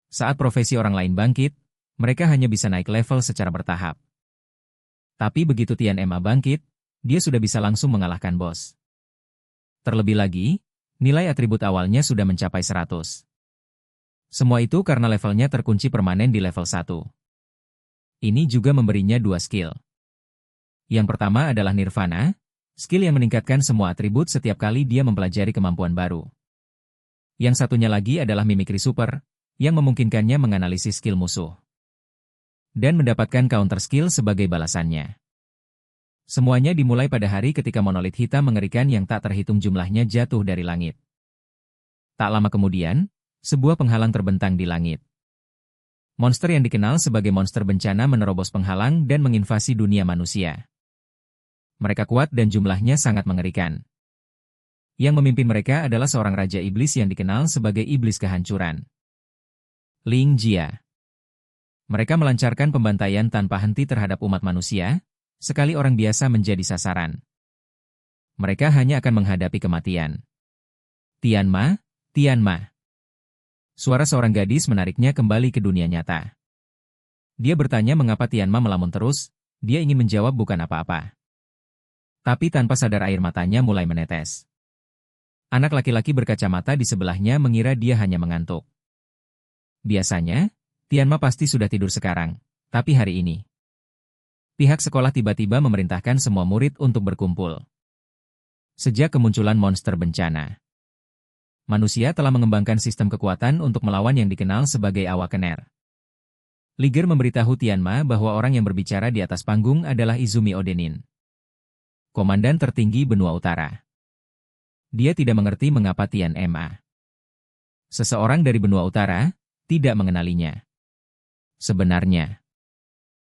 Saat profesi orang lain bangkit, mereka hanya bisa naik level secara bertahap. Tapi begitu Tian Ma bangkit, dia sudah bisa langsung mengalahkan bos. Terlebih lagi, nilai atribut awalnya sudah mencapai 100. Semua itu karena levelnya terkunci permanen di level 1. Ini juga memberinya 2 skill. Yang pertama adalah Nirvana, skill yang meningkatkan semua atribut setiap kali dia mempelajari kemampuan baru. Yang satunya lagi adalah Mimikri Super, yang memungkinkannya menganalisis skill musuh. Dan mendapatkan counter skill sebagai balasannya. Semuanya dimulai pada hari ketika monolit hitam mengerikan yang tak terhitung jumlahnya jatuh dari langit. Tak lama kemudian, sebuah penghalang terbentang di langit. Monster yang dikenal sebagai monster bencana menerobos penghalang dan menginvasi dunia manusia. Mereka kuat dan jumlahnya sangat mengerikan. Yang memimpin mereka adalah seorang raja iblis yang dikenal sebagai iblis kehancuran. Ling Jia. Mereka melancarkan pembantaian tanpa henti terhadap umat manusia, sekali orang biasa menjadi sasaran. Mereka hanya akan menghadapi kematian. Tian Ma, Tian Ma. Suara seorang gadis menariknya kembali ke dunia nyata. Dia bertanya mengapa Tian Ma melamun terus, dia ingin menjawab bukan apa-apa. Tapi tanpa sadar air matanya mulai menetes. Anak laki-laki berkacamata di sebelahnya mengira dia hanya mengantuk. Biasanya, Tian Ma pasti sudah tidur sekarang, tapi hari ini. Pihak sekolah tiba-tiba memerintahkan semua murid untuk berkumpul. Sejak kemunculan monster bencana, manusia telah mengembangkan sistem kekuatan untuk melawan yang dikenal sebagai Awakener. Liger memberitahu Tian Ma bahwa orang yang berbicara di atas panggung adalah Izumi Odenin, komandan tertinggi benua utara. Dia tidak mengerti mengapa Tian Ma, seseorang dari benua utara, tidak mengenalinya. Sebenarnya,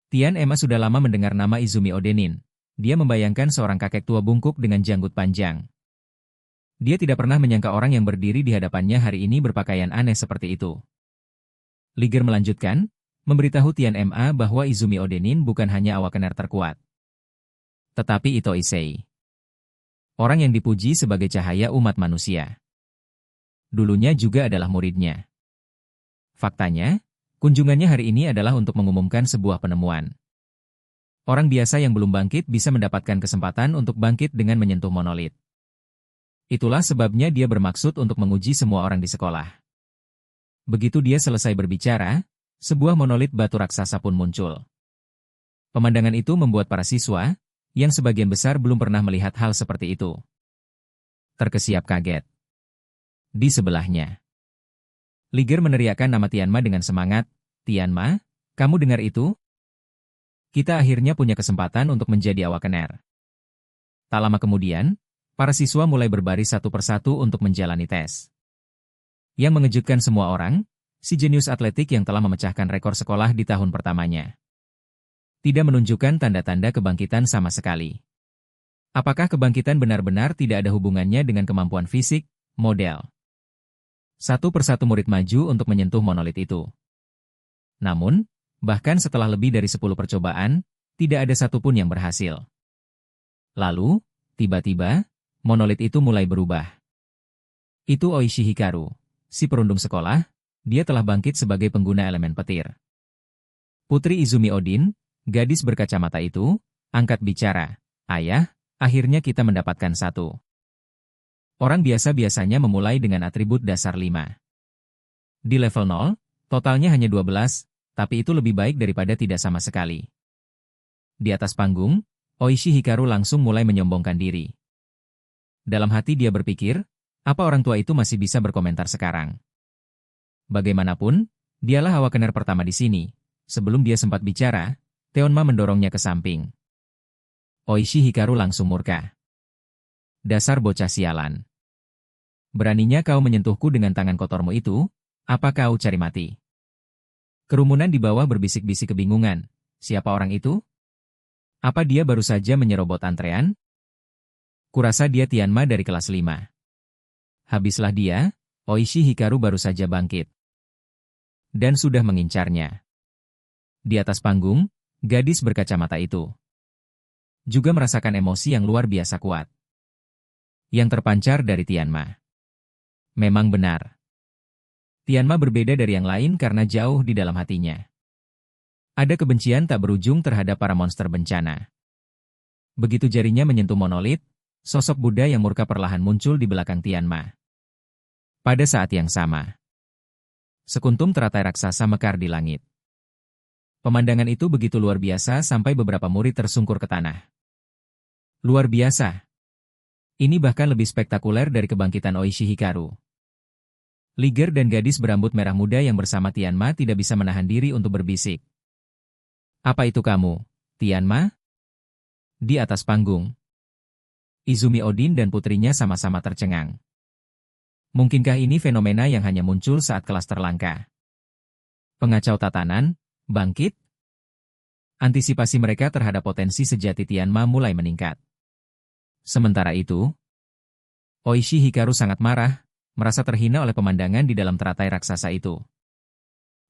Tian Ma sudah lama mendengar nama Izumi Odenin. Dia membayangkan seorang kakek tua bungkuk dengan janggut panjang. Dia tidak pernah menyangka orang yang berdiri di hadapannya hari ini berpakaian aneh seperti itu. Liger melanjutkan, memberitahu Tian Ma bahwa Izumi Odenin bukan hanya Awakener terkuat, tetapi Ito Issei, orang yang dipuji sebagai cahaya umat manusia. Dulunya juga adalah muridnya. Faktanya, kunjungannya hari ini adalah untuk mengumumkan sebuah penemuan. Orang biasa yang belum bangkit bisa mendapatkan kesempatan untuk bangkit dengan menyentuh monolit. Itulah sebabnya dia bermaksud untuk menguji semua orang di sekolah. Begitu dia selesai berbicara, sebuah monolit batu raksasa pun muncul. Pemandangan itu membuat para siswa, yang sebagian besar belum pernah melihat hal seperti itu, terkesiap kaget. Di sebelahnya, Liger meneriakkan nama Tian Ma dengan semangat. Tian Ma, kamu dengar itu? Kita akhirnya punya kesempatan untuk menjadi Awakener. Tak lama kemudian, para siswa mulai berbaris satu persatu untuk menjalani tes. Yang mengejutkan semua orang, si jenius atletik yang telah memecahkan rekor sekolah di tahun pertamanya tidak menunjukkan tanda-tanda kebangkitan sama sekali. Apakah kebangkitan benar-benar tidak ada hubungannya dengan kemampuan fisik, model? Satu persatu murid maju untuk menyentuh monolit itu. Namun, bahkan setelah lebih dari 10 percobaan, tidak ada satupun yang berhasil. Lalu, tiba-tiba, monolit itu mulai berubah. Itu Oishi Hikaru, si perundung sekolah, dia telah bangkit sebagai pengguna elemen petir. Putri Izumi Odin, gadis berkacamata itu, angkat bicara. Ayah, akhirnya kita mendapatkan satu. Orang biasa biasanya memulai dengan atribut dasar 5. Di level 0, totalnya hanya 12, tapi itu lebih baik daripada tidak sama sekali. Di atas panggung, Oishi Hikaru langsung mulai menyombongkan diri. Dalam hati dia berpikir, apa orang tua itu masih bisa berkomentar sekarang? Bagaimanapun, dialah Awakener pertama di sini. Sebelum dia sempat bicara, Teonma mendorongnya ke samping. Oishi Hikaru langsung murka. Dasar bocah sialan. Beraninya kau menyentuhku dengan tangan kotormu itu, apa kau cari mati? Kerumunan di bawah berbisik-bisik kebingungan. Siapa orang itu? Apa dia baru saja menyerobot antrean? Kurasa dia Tian Ma dari kelas 5. Habislah dia, Oishi Hikaru baru saja bangkit. Dan sudah mengincarnya. Di atas panggung, gadis berkacamata itu juga merasakan emosi yang luar biasa kuat yang terpancar dari Tian Ma. Memang benar. Tianma berbeda dari yang lain karena jauh di dalam hatinya. Ada kebencian tak berujung terhadap para monster bencana. Begitu jarinya menyentuh monolit, sosok Buddha yang murka perlahan muncul di belakang Tianma. Pada saat yang sama, sekuntum teratai raksasa mekar di langit. Pemandangan itu begitu luar biasa sampai beberapa murid tersungkur ke tanah. Luar biasa. Ini bahkan lebih spektakuler dari kebangkitan Oishi Hikaru. Liger dan gadis berambut merah muda yang bersama Tianma tidak bisa menahan diri untuk berbisik. Apa itu kamu, Tianma? Di atas panggung, Izumi Odin dan putrinya sama-sama tercengang. Mungkinkah ini fenomena yang hanya muncul saat kelas terlangkah? Pengacau tatanan, bangkit? Antisipasi mereka terhadap potensi sejati Tianma mulai meningkat. Sementara itu, Oishi Hikaru sangat marah, merasa terhina oleh pemandangan di dalam teratai raksasa itu.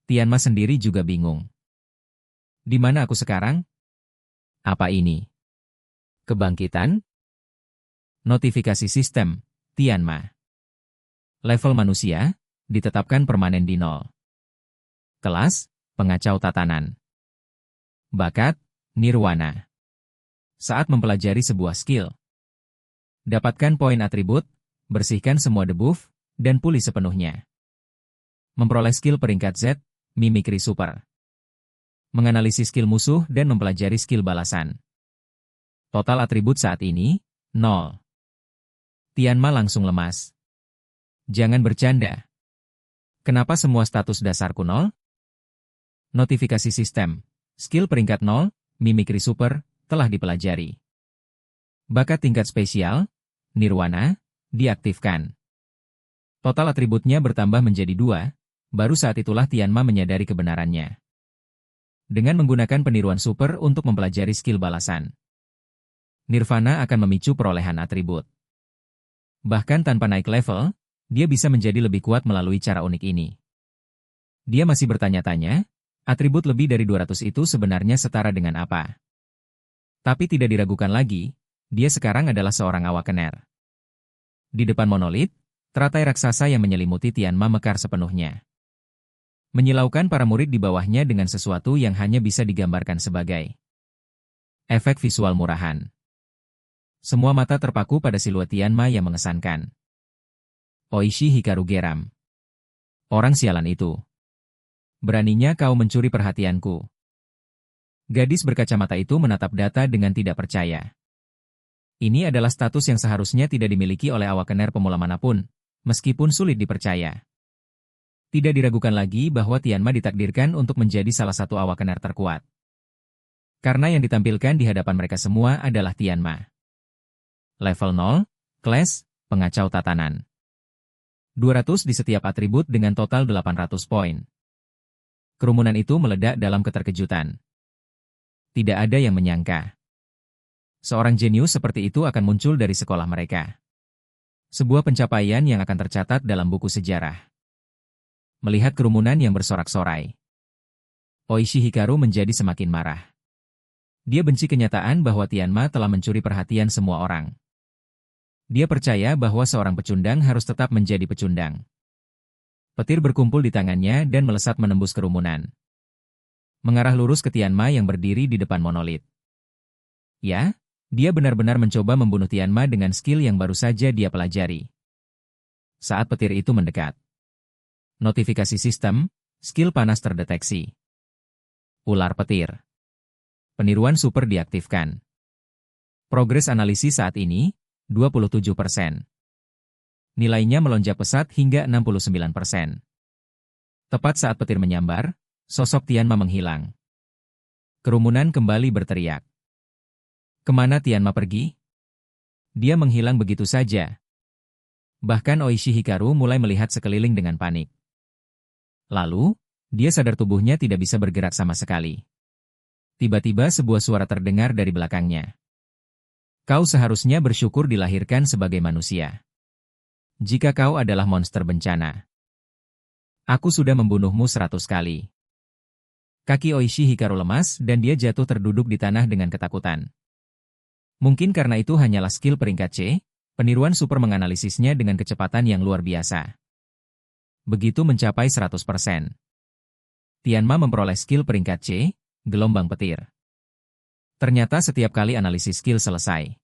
Tianma sendiri juga bingung. Di mana aku sekarang? Apa ini? Kebangkitan? Notifikasi sistem, Tianma. Level manusia, ditetapkan permanen di 0. Kelas, pengacau tatanan. Bakat, nirwana. Saat mempelajari sebuah skill, dapatkan poin atribut, bersihkan semua debuff, dan pulih sepenuhnya. Memperoleh skill peringkat Z, Mimikry Super. Menganalisis skill musuh dan mempelajari skill balasan. Total atribut saat ini, 0. Tianma langsung lemas. Jangan bercanda. Kenapa semua status dasarku 0? Notifikasi sistem. Skill peringkat 0, Mimikry Super, telah dipelajari. Bakat tingkat spesial, Nirwana, diaktifkan. Total atributnya bertambah menjadi 2, baru saat itulah Tianma menyadari kebenarannya. Dengan menggunakan peniruan super untuk mempelajari skill balasan, Nirvana akan memicu perolehan atribut. Bahkan tanpa naik level, dia bisa menjadi lebih kuat melalui cara unik ini. Dia masih bertanya-tanya, atribut lebih dari 200 itu sebenarnya setara dengan apa? Tapi tidak diragukan lagi, dia sekarang adalah seorang awakener. Di depan monolit, teratai raksasa yang menyelimuti Tianma mekar sepenuhnya. Menyilaukan para murid di bawahnya dengan sesuatu yang hanya bisa digambarkan sebagai efek visual murahan. Semua mata terpaku pada siluet Tianma yang mengesankan. Oishi Hikaru geram. Orang sialan itu. Beraninya kau mencuri perhatianku. Gadis berkacamata itu menatap data dengan tidak percaya. Ini adalah status yang seharusnya tidak dimiliki oleh awakener pemula manapun, meskipun sulit dipercaya. Tidak diragukan lagi bahwa Tianma ditakdirkan untuk menjadi salah satu awakener terkuat. Karena yang ditampilkan di hadapan mereka semua adalah Tianma. Level 0, Class, pengacau tatanan. 200 di setiap atribut dengan total 800 poin. Kerumunan itu meledak dalam keterkejutan. Tidak ada yang menyangka seorang jenius seperti itu akan muncul dari sekolah mereka. Sebuah pencapaian yang akan tercatat dalam buku sejarah. Melihat kerumunan yang bersorak-sorai, Oishi Hikaru menjadi semakin marah. Dia benci kenyataan bahwa Tianma telah mencuri perhatian semua orang. Dia percaya bahwa seorang pecundang harus tetap menjadi pecundang. Petir berkumpul di tangannya dan melesat menembus kerumunan. Mengarah lurus ke Tianma yang berdiri di depan monolit. Ya, dia benar-benar mencoba membunuh Tianma dengan skill yang baru saja dia pelajari. Saat petir itu mendekat, notifikasi sistem, skill panas terdeteksi. Ular petir. Peniruan super diaktifkan. Progres analisis saat ini, 27%. Nilainya melonjak pesat hingga 69%. Tepat saat petir menyambar, sosok Tianma menghilang. Kerumunan kembali berteriak. Kemana Tianma pergi? Dia menghilang begitu saja. Bahkan Oishi Hikaru mulai melihat sekeliling dengan panik. Lalu, dia sadar tubuhnya tidak bisa bergerak sama sekali. Tiba-tiba sebuah suara terdengar dari belakangnya. Kau seharusnya bersyukur dilahirkan sebagai manusia. Jika kau adalah monster bencana, aku sudah membunuhmu 100 kali. Kaki Oishi Hikaru lemas dan dia jatuh terduduk di tanah dengan ketakutan. Mungkin karena itu hanyalah skill peringkat C, peniruan super menganalisisnya dengan kecepatan yang luar biasa. begitu mencapai 100%. Tianma memperoleh skill peringkat C, gelombang petir. Ternyata setiap kali analisis skill selesai,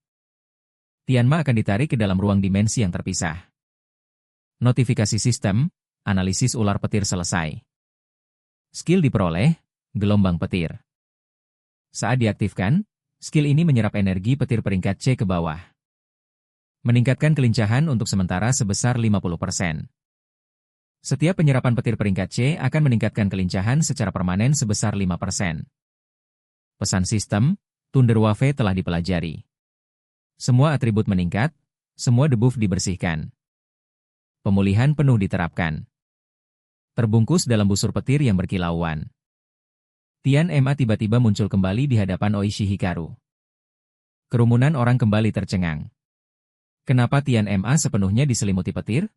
Tianma akan ditarik ke dalam ruang dimensi yang terpisah. Notifikasi sistem, analisis ular petir selesai. Skill diperoleh, gelombang petir. Saat diaktifkan, skill ini menyerap energi petir peringkat C ke bawah. Meningkatkan kelincahan untuk sementara sebesar 50%. Setiap penyerapan petir peringkat C akan meningkatkan kelincahan secara permanen sebesar 5%. Pesan sistem, Thunderwave telah dipelajari. Semua atribut meningkat, semua debuff dibersihkan. Pemulihan penuh diterapkan. Terbungkus dalam busur petir yang berkilauan. Tianma tiba-tiba muncul kembali di hadapan Oishi Hikaru. Kerumunan orang kembali tercengang. Kenapa Tianma sepenuhnya diselimuti petir?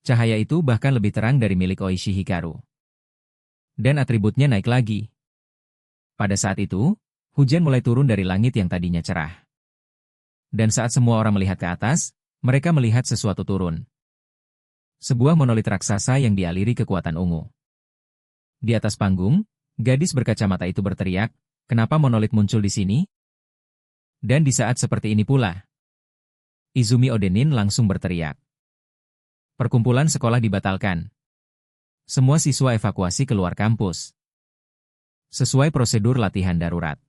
Cahaya itu bahkan lebih terang dari milik Oishi Hikaru. Dan atributnya naik lagi. Pada saat itu, hujan mulai turun dari langit yang tadinya cerah. Dan saat semua orang melihat ke atas, mereka melihat sesuatu turun. Sebuah monolit raksasa yang dialiri kekuatan ungu. Di atas panggung, gadis berkacamata itu berteriak, "Kenapa monolit muncul di sini?" Dan di saat seperti ini pula, Izumi Odenin langsung berteriak. Perkumpulan sekolah dibatalkan. Semua siswa evakuasi keluar kampus. Sesuai prosedur latihan darurat.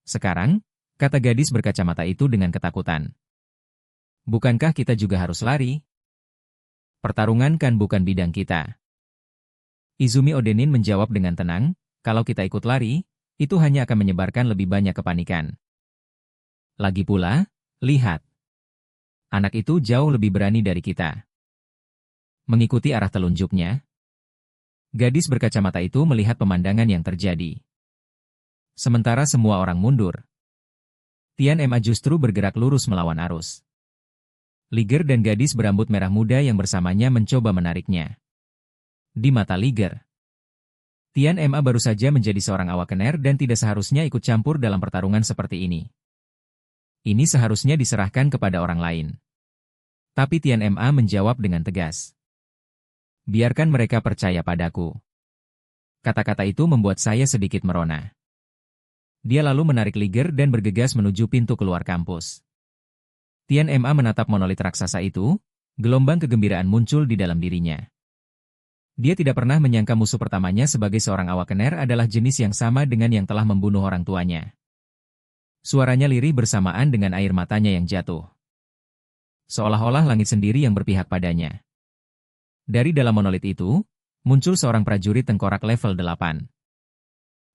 Sekarang, kata gadis berkacamata itu dengan ketakutan. Bukankah kita juga harus lari? Pertarungan kan bukan bidang kita. Izumi Odenin menjawab dengan tenang, kalau kita ikut lari, itu hanya akan menyebarkan lebih banyak kepanikan. Lagi pula, lihat. Anak itu jauh lebih berani dari kita. Mengikuti arah telunjuknya, gadis berkacamata itu melihat pemandangan yang terjadi. Sementara semua orang mundur, Tianma justru bergerak lurus melawan arus. Liger dan gadis berambut merah muda yang bersamanya mencoba menariknya. Di mata Liger, Tianma baru saja menjadi seorang awakener dan tidak seharusnya ikut campur dalam pertarungan seperti ini. Ini seharusnya diserahkan kepada orang lain. Tapi Tianma menjawab dengan tegas. Biarkan mereka percaya padaku. Kata-kata itu membuat saya sedikit merona. Dia lalu menarik Liger dan bergegas menuju pintu keluar kampus. Tianma menatap monolit raksasa itu, gelombang kegembiraan muncul di dalam dirinya. Dia tidak pernah menyangka musuh pertamanya sebagai seorang awakener adalah jenis yang sama dengan yang telah membunuh orang tuanya. Suaranya lirih bersamaan dengan air matanya yang jatuh. Seolah-olah langit sendiri yang berpihak padanya. Dari dalam monolit itu, muncul seorang prajurit tengkorak level 8.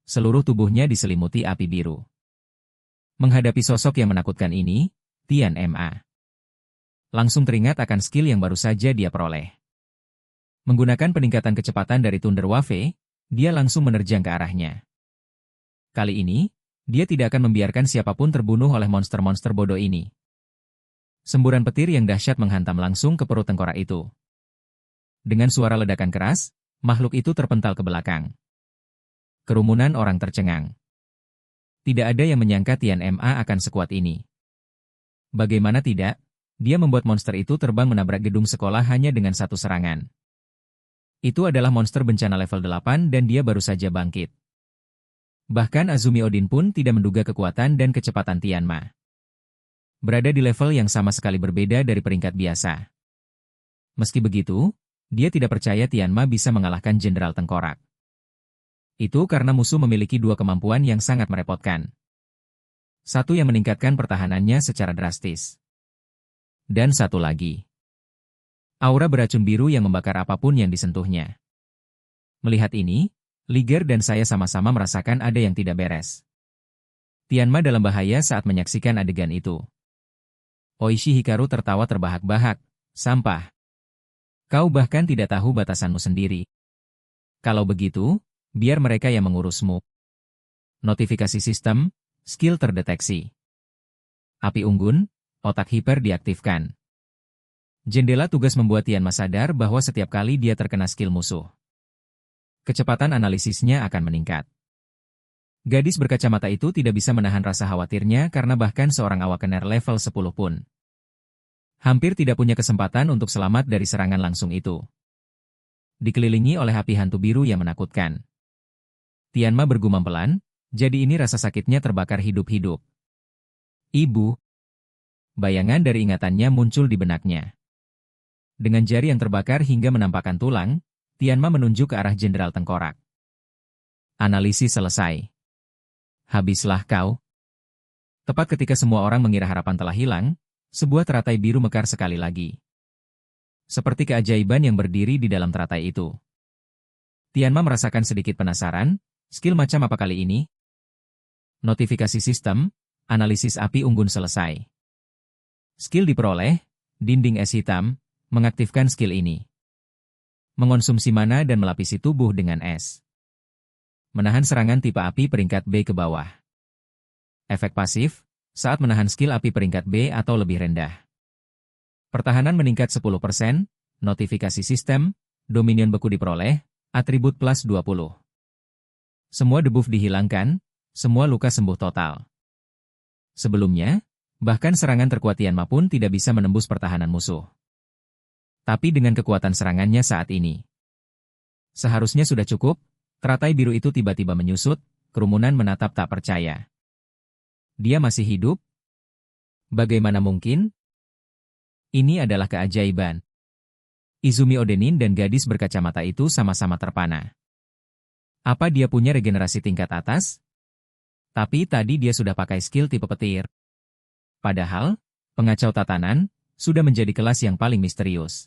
Seluruh tubuhnya diselimuti api biru. Menghadapi sosok yang menakutkan ini, Tianma langsung teringat akan skill yang baru saja dia peroleh. Menggunakan peningkatan kecepatan dari Thunderwave, dia langsung menerjang ke arahnya. Kali ini, dia tidak akan membiarkan siapapun terbunuh oleh monster-monster bodoh ini. Semburan petir yang dahsyat menghantam langsung ke perut tengkorak itu. Dengan suara ledakan keras, makhluk itu terpental ke belakang. Kerumunan orang tercengang. Tidak ada yang menyangka Tianma akan sekuat ini. Bagaimana tidak, dia membuat monster itu terbang menabrak gedung sekolah hanya dengan satu serangan. Itu adalah monster bencana level 8 dan dia baru saja bangkit. Bahkan Azumi Odin pun tidak menduga kekuatan dan kecepatan Tianma. Berada di level yang sama sekali berbeda dari peringkat biasa. Meski begitu, dia tidak percaya Tianma bisa mengalahkan Jenderal Tengkorak. Itu karena musuh memiliki dua kemampuan yang sangat merepotkan. Satu yang meningkatkan pertahanannya secara drastis. Dan satu lagi. Aura beracun biru yang membakar apapun yang disentuhnya. Melihat ini, Liger dan saya sama-sama merasakan ada yang tidak beres. Tianma dalam bahaya saat menyaksikan adegan itu. Oishi Hikaru tertawa terbahak-bahak, sampah. Kau bahkan tidak tahu batasanmu sendiri. Kalau begitu, biar mereka yang mengurusmu. Notifikasi sistem, skill terdeteksi. Api unggun, otak hiper diaktifkan. Jendela tugas membuat Tianma sadar bahwa setiap kali dia terkena skill musuh, kecepatan analisisnya akan meningkat. Gadis berkacamata itu tidak bisa menahan rasa khawatirnya karena bahkan seorang awakener level 10 pun hampir tidak punya kesempatan untuk selamat dari serangan langsung itu. dikelilingi oleh api hantu biru yang menakutkan. Tianma bergumam pelan, jadi ini rasa sakitnya terbakar hidup-hidup. Ibu. Bayangan dari ingatannya muncul di benaknya. Dengan jari yang terbakar hingga menampakkan tulang, Tianma menunjuk ke arah Jenderal Tengkorak. Analisis selesai. Habislah kau. Tepat ketika semua orang mengira harapan telah hilang, sebuah teratai biru mekar sekali lagi. Seperti keajaiban yang berdiri di dalam teratai itu. Tianma merasakan sedikit penasaran, skill macam apa kali ini? Notifikasi sistem, analisis api unggun selesai. Skill diperoleh, dinding es hitam, mengaktifkan skill ini. Mengonsumsi mana dan melapisi tubuh dengan es. Menahan serangan tipe api peringkat B ke bawah. Efek pasif, saat menahan skill api peringkat B atau lebih rendah. Pertahanan meningkat 10%, notifikasi sistem, dominion beku diperoleh, atribut plus 20. Semua debuff dihilangkan, semua luka sembuh total. Sebelumnya, bahkan serangan terkuat Tianma pun tidak bisa menembus pertahanan musuh. Tapi dengan kekuatan serangannya saat ini, seharusnya sudah cukup. Teratai biru itu tiba-tiba menyusut, kerumunan menatap tak percaya. Dia masih hidup? Bagaimana mungkin? Ini adalah keajaiban. Izumi Odenin dan gadis berkacamata itu sama-sama terpana. Apa dia punya regenerasi tingkat atas? Tapi tadi dia sudah pakai skill tipe petir. Padahal, pengacau tatanan, sudah menjadi kelas yang paling misterius.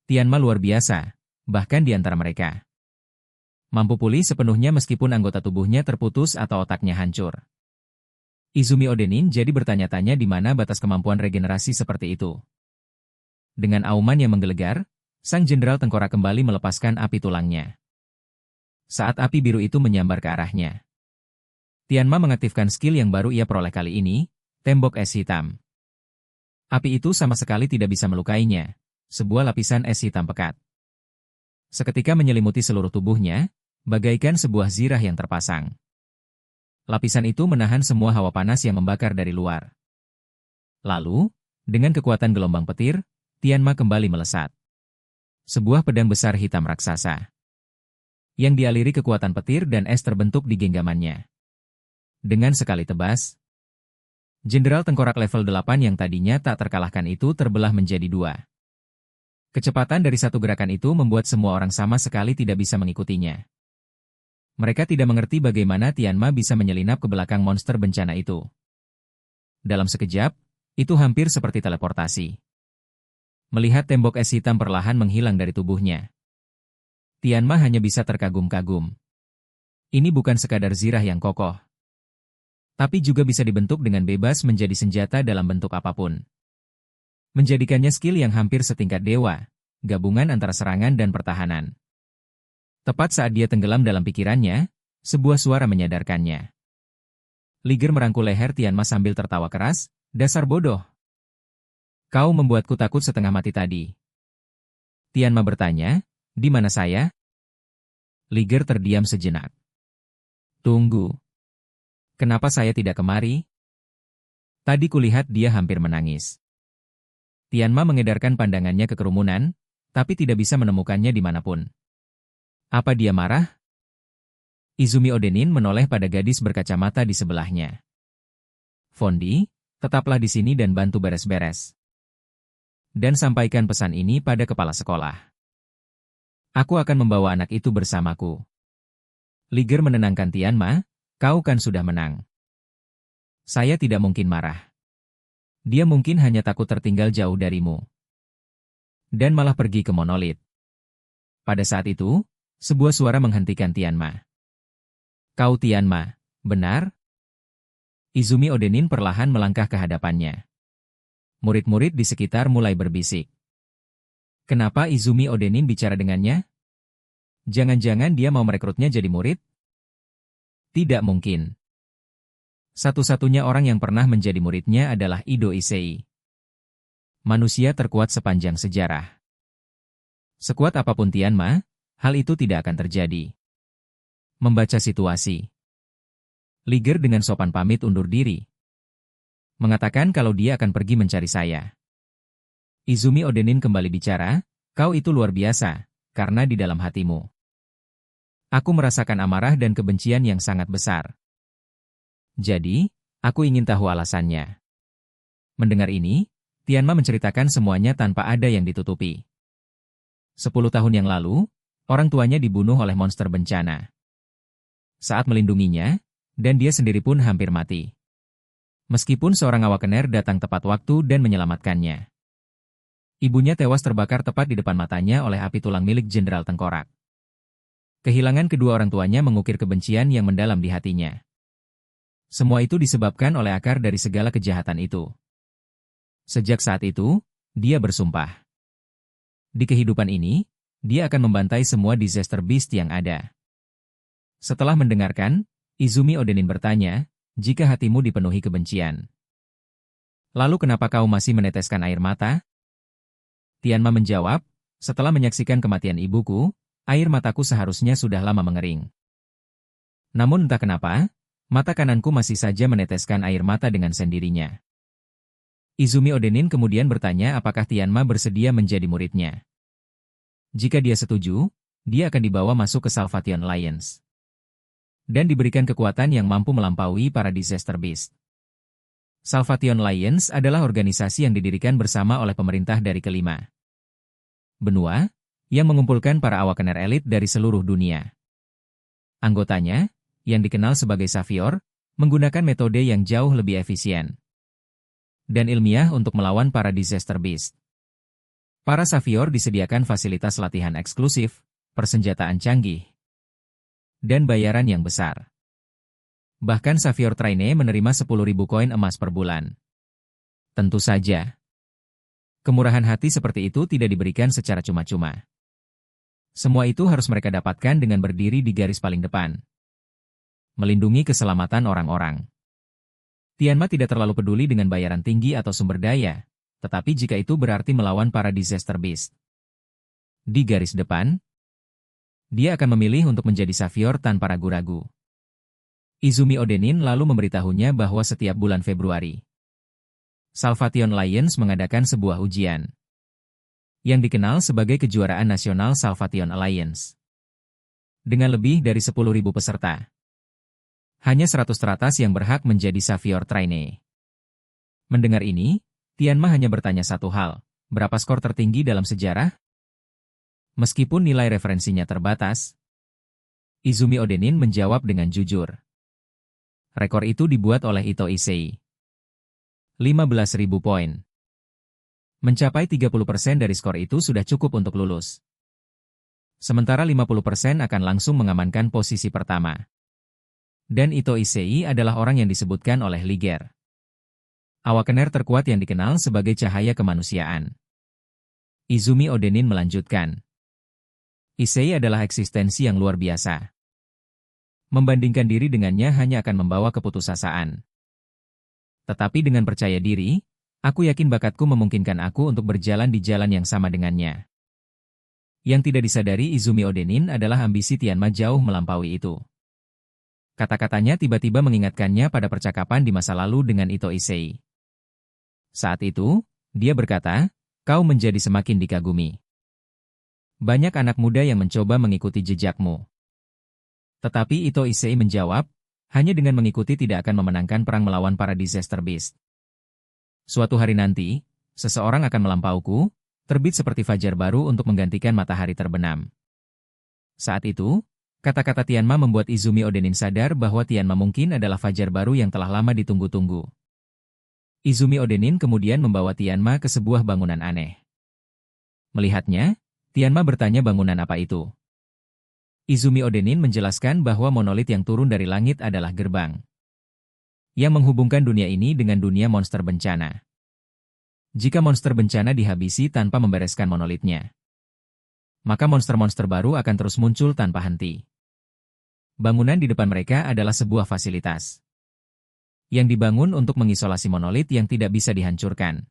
Tianma luar biasa, bahkan di antara mereka. Mampu pulih sepenuhnya meskipun anggota tubuhnya terputus atau otaknya hancur. Izumi Odenin jadi bertanya-tanya di mana batas kemampuan regenerasi seperti itu. Dengan auman yang menggelegar, sang jenderal tengkorak kembali melepaskan api tulangnya. Saat api biru itu menyambar ke arahnya, Tianma mengaktifkan skill yang baru ia peroleh kali ini, tembok es hitam. Api itu sama sekali tidak bisa melukainya, sebuah lapisan es hitam pekat. Seketika menyelimuti seluruh tubuhnya, bagaikan sebuah zirah yang terpasang. Lapisan itu menahan semua hawa panas yang membakar dari luar. Lalu, dengan kekuatan gelombang petir, Tianma kembali melesat. Sebuah pedang besar hitam raksasa, yang dialiri kekuatan petir dan es terbentuk di genggamannya. Dengan sekali tebas, Jenderal Tengkorak level 8 yang tadinya tak terkalahkan itu terbelah menjadi dua. Kecepatan dari satu gerakan itu membuat semua orang sama sekali tidak bisa mengikutinya. Mereka tidak mengerti bagaimana Tianma bisa menyelinap ke belakang monster bencana itu. Dalam sekejap, itu hampir seperti teleportasi. Melihat tembok es hitam perlahan menghilang dari tubuhnya, Tianma hanya bisa terkagum-kagum. Ini bukan sekadar zirah yang kokoh, tapi juga bisa dibentuk dengan bebas menjadi senjata dalam bentuk apapun. Menjadikannya skill yang hampir setingkat dewa, gabungan antara serangan dan pertahanan. Tepat saat dia tenggelam dalam pikirannya, sebuah suara menyadarkannya. Liger merangkul leher Tianma sambil tertawa keras, "Dasar bodoh. Kau membuatku takut setengah mati tadi." Tianma bertanya, "Di mana saya?" Liger terdiam sejenak. "Tunggu. Kenapa saya tidak kemari?" Tadi kulihat dia hampir menangis. Tianma mengedarkan pandangannya ke kerumunan, tapi tidak bisa menemukannya dimanapun. Apa dia marah? Izumi Odenin menoleh pada gadis berkacamata di sebelahnya. "Fondi, tetaplah di sini dan bantu beres-beres. Dan sampaikan pesan ini pada kepala sekolah. Aku akan membawa anak itu bersamaku." Liger menenangkan Tianma, "Kau kan sudah menang. Saya tidak mungkin marah. Dia mungkin hanya takut tertinggal jauh darimu. Dan malah pergi ke monolit." Pada saat itu, sebuah suara menghentikan Tianma. "Kau Tianma, benar?" Izumi Odenin perlahan melangkah ke hadapannya. Murid-murid di sekitar mulai berbisik. Kenapa Izumi Odenin bicara dengannya? Jangan-jangan dia mau merekrutnya jadi murid? Tidak mungkin. Satu-satunya orang yang pernah menjadi muridnya adalah Ido Issei. Manusia terkuat sepanjang sejarah. Sekuat apapun Tianma, hal itu tidak akan terjadi. Membaca situasi, Liger dengan sopan pamit undur diri. Mengatakan kalau dia akan pergi mencari saya. Izumi Odenin kembali bicara, "Kau itu luar biasa, karena di dalam hatimu. Aku merasakan amarah dan kebencian yang sangat besar. Jadi, aku ingin tahu alasannya. Mendengar ini, Tianma menceritakan semuanya tanpa ada yang ditutupi. 10 tahun yang lalu, orang tuanya dibunuh oleh monster bencana. Saat melindunginya, dan dia sendiri pun hampir mati. Meskipun seorang awakener datang tepat waktu dan menyelamatkannya. Ibunya tewas terbakar tepat di depan matanya oleh api tulang milik Jenderal Tengkorak. Kehilangan kedua orang tuanya mengukir kebencian yang mendalam di hatinya. Semua itu disebabkan oleh akar dari segala kejahatan itu. Sejak saat itu, dia bersumpah. Di kehidupan ini, dia akan membantai semua disaster beast yang ada. Setelah mendengarkan, Izumi Odenin bertanya, jika hatimu dipenuhi kebencian. Lalu kenapa kau masih meneteskan air mata? Tianma menjawab, setelah menyaksikan kematian ibuku, air mataku seharusnya sudah lama mengering. Namun entah kenapa, mata kananku masih saja meneteskan air mata dengan sendirinya. Izumi Odenin kemudian bertanya apakah Tianma bersedia menjadi muridnya. Jika dia setuju, dia akan dibawa masuk ke Salvation Alliance. Dan diberikan kekuatan yang mampu melampaui para disaster beast. Salvation Alliance adalah organisasi yang didirikan bersama oleh pemerintah dari kelima benua, yang mengumpulkan para awakener elit dari seluruh dunia. Anggotanya, yang dikenal sebagai Savior, menggunakan metode yang jauh lebih efisien dan ilmiah untuk melawan para disaster beast. Para Savior disediakan fasilitas latihan eksklusif, persenjataan canggih, dan bayaran yang besar. Bahkan Savior Traine menerima 10.000 koin emas per bulan. Tentu saja, kemurahan hati seperti itu tidak diberikan secara cuma-cuma. Semua itu harus mereka dapatkan dengan berdiri di garis paling depan. Melindungi keselamatan orang-orang. Tianma tidak terlalu peduli dengan bayaran tinggi atau sumber daya, tetapi jika itu berarti melawan para disaster beast. Di garis depan, dia akan memilih untuk menjadi Savior tanpa ragu-ragu. Izumi Odenin lalu memberitahunya bahwa setiap bulan Februari, Salvation Alliance mengadakan sebuah ujian yang dikenal sebagai Kejuaraan Nasional Salvation Alliance. Dengan lebih dari 10.000 peserta. Hanya 100 teratas yang berhak menjadi Savior Trainee. Mendengar ini, Tianma hanya bertanya satu hal, berapa skor tertinggi dalam sejarah? Meskipun nilai referensinya terbatas, Izumi Odenin menjawab dengan jujur. Rekor itu dibuat oleh Ito Issei. 15.000 poin. Mencapai 30% dari skor itu sudah cukup untuk lulus. Sementara 50% akan langsung mengamankan posisi pertama. Dan Ito Issei adalah orang yang disebutkan oleh Liger. Awakener terkuat yang dikenal sebagai cahaya kemanusiaan. Izumi Odenin melanjutkan. Issei adalah eksistensi yang luar biasa. Membandingkan diri dengannya hanya akan membawa keputusasaan. Tetapi dengan percaya diri, aku yakin bakatku memungkinkan aku untuk berjalan di jalan yang sama dengannya. Yang tidak disadari Izumi Odenin adalah ambisi Tianma jauh melampaui itu. Kata-katanya tiba-tiba mengingatkannya pada percakapan di masa lalu dengan Ito Issei. Saat itu, dia berkata, kau menjadi semakin dikagumi. Banyak anak muda yang mencoba mengikuti jejakmu. Tetapi Ito Issei menjawab, hanya dengan mengikuti tidak akan memenangkan perang melawan para disaster beast. Suatu hari nanti, seseorang akan melampauku, terbit seperti fajar baru untuk menggantikan matahari terbenam. Saat itu, kata-kata Tianma membuat Izumi Odenin sadar bahwa Tianma mungkin adalah fajar baru yang telah lama ditunggu-tunggu. Izumi Odenin kemudian membawa Tianma ke sebuah bangunan aneh. Melihatnya, Tianma bertanya bangunan apa itu. Izumi Odenin menjelaskan bahwa monolit yang turun dari langit adalah gerbang yang menghubungkan dunia ini dengan dunia monster bencana. Jika monster bencana dihabisi tanpa membereskan monolitnya, maka monster-monster baru akan terus muncul tanpa henti. Bangunan di depan mereka adalah sebuah fasilitas yang dibangun untuk mengisolasi monolit yang tidak bisa dihancurkan.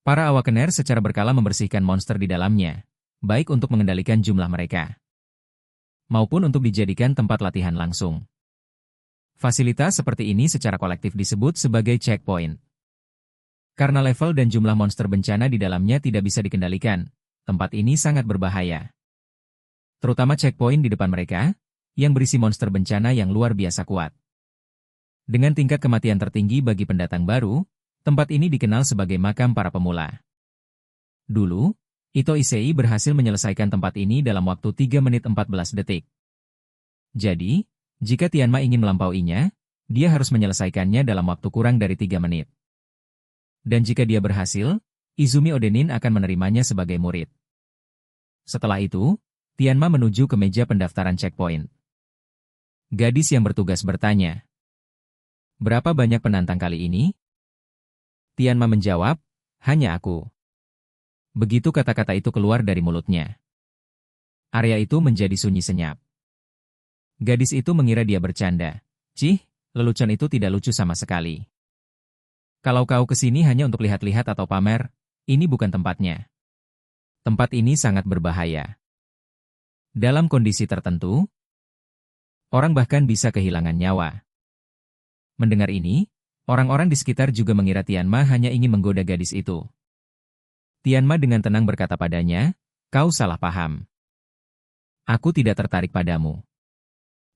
Para awakener secara berkala membersihkan monster di dalamnya, baik untuk mengendalikan jumlah mereka, maupun untuk dijadikan tempat latihan langsung. Fasilitas seperti ini secara kolektif disebut sebagai checkpoint. Karena level dan jumlah monster bencana di dalamnya tidak bisa dikendalikan, tempat ini sangat berbahaya. terutama checkpoint di depan mereka, yang berisi monster bencana yang luar biasa kuat. Dengan tingkat kematian tertinggi bagi pendatang baru, tempat ini dikenal sebagai makam para pemula. Dulu, Ito Issei berhasil menyelesaikan tempat ini dalam waktu 3 menit 14 detik. Jadi, jika Tianma ingin melampauinya, dia harus menyelesaikannya dalam waktu kurang dari 3 menit. Dan jika dia berhasil, Izumi Odenin akan menerimanya sebagai murid. Setelah itu, Tianma menuju ke meja pendaftaran checkpoint. Gadis yang bertugas bertanya, "Berapa banyak penantang kali ini?" Tianma menjawab, "Hanya aku." Begitu kata-kata itu keluar dari mulutnya, area itu menjadi sunyi senyap. Gadis itu mengira dia bercanda. "Cih, lelucon itu tidak lucu sama sekali. Kalau kau kesini hanya untuk lihat-lihat atau pamer, ini bukan tempatnya. Tempat ini sangat berbahaya. Dalam kondisi tertentu, orang bahkan bisa kehilangan nyawa." Mendengar ini, orang-orang di sekitar juga mengira Tianma hanya ingin menggoda gadis itu. Tianma dengan tenang berkata padanya, "Kau salah paham. Aku tidak tertarik padamu.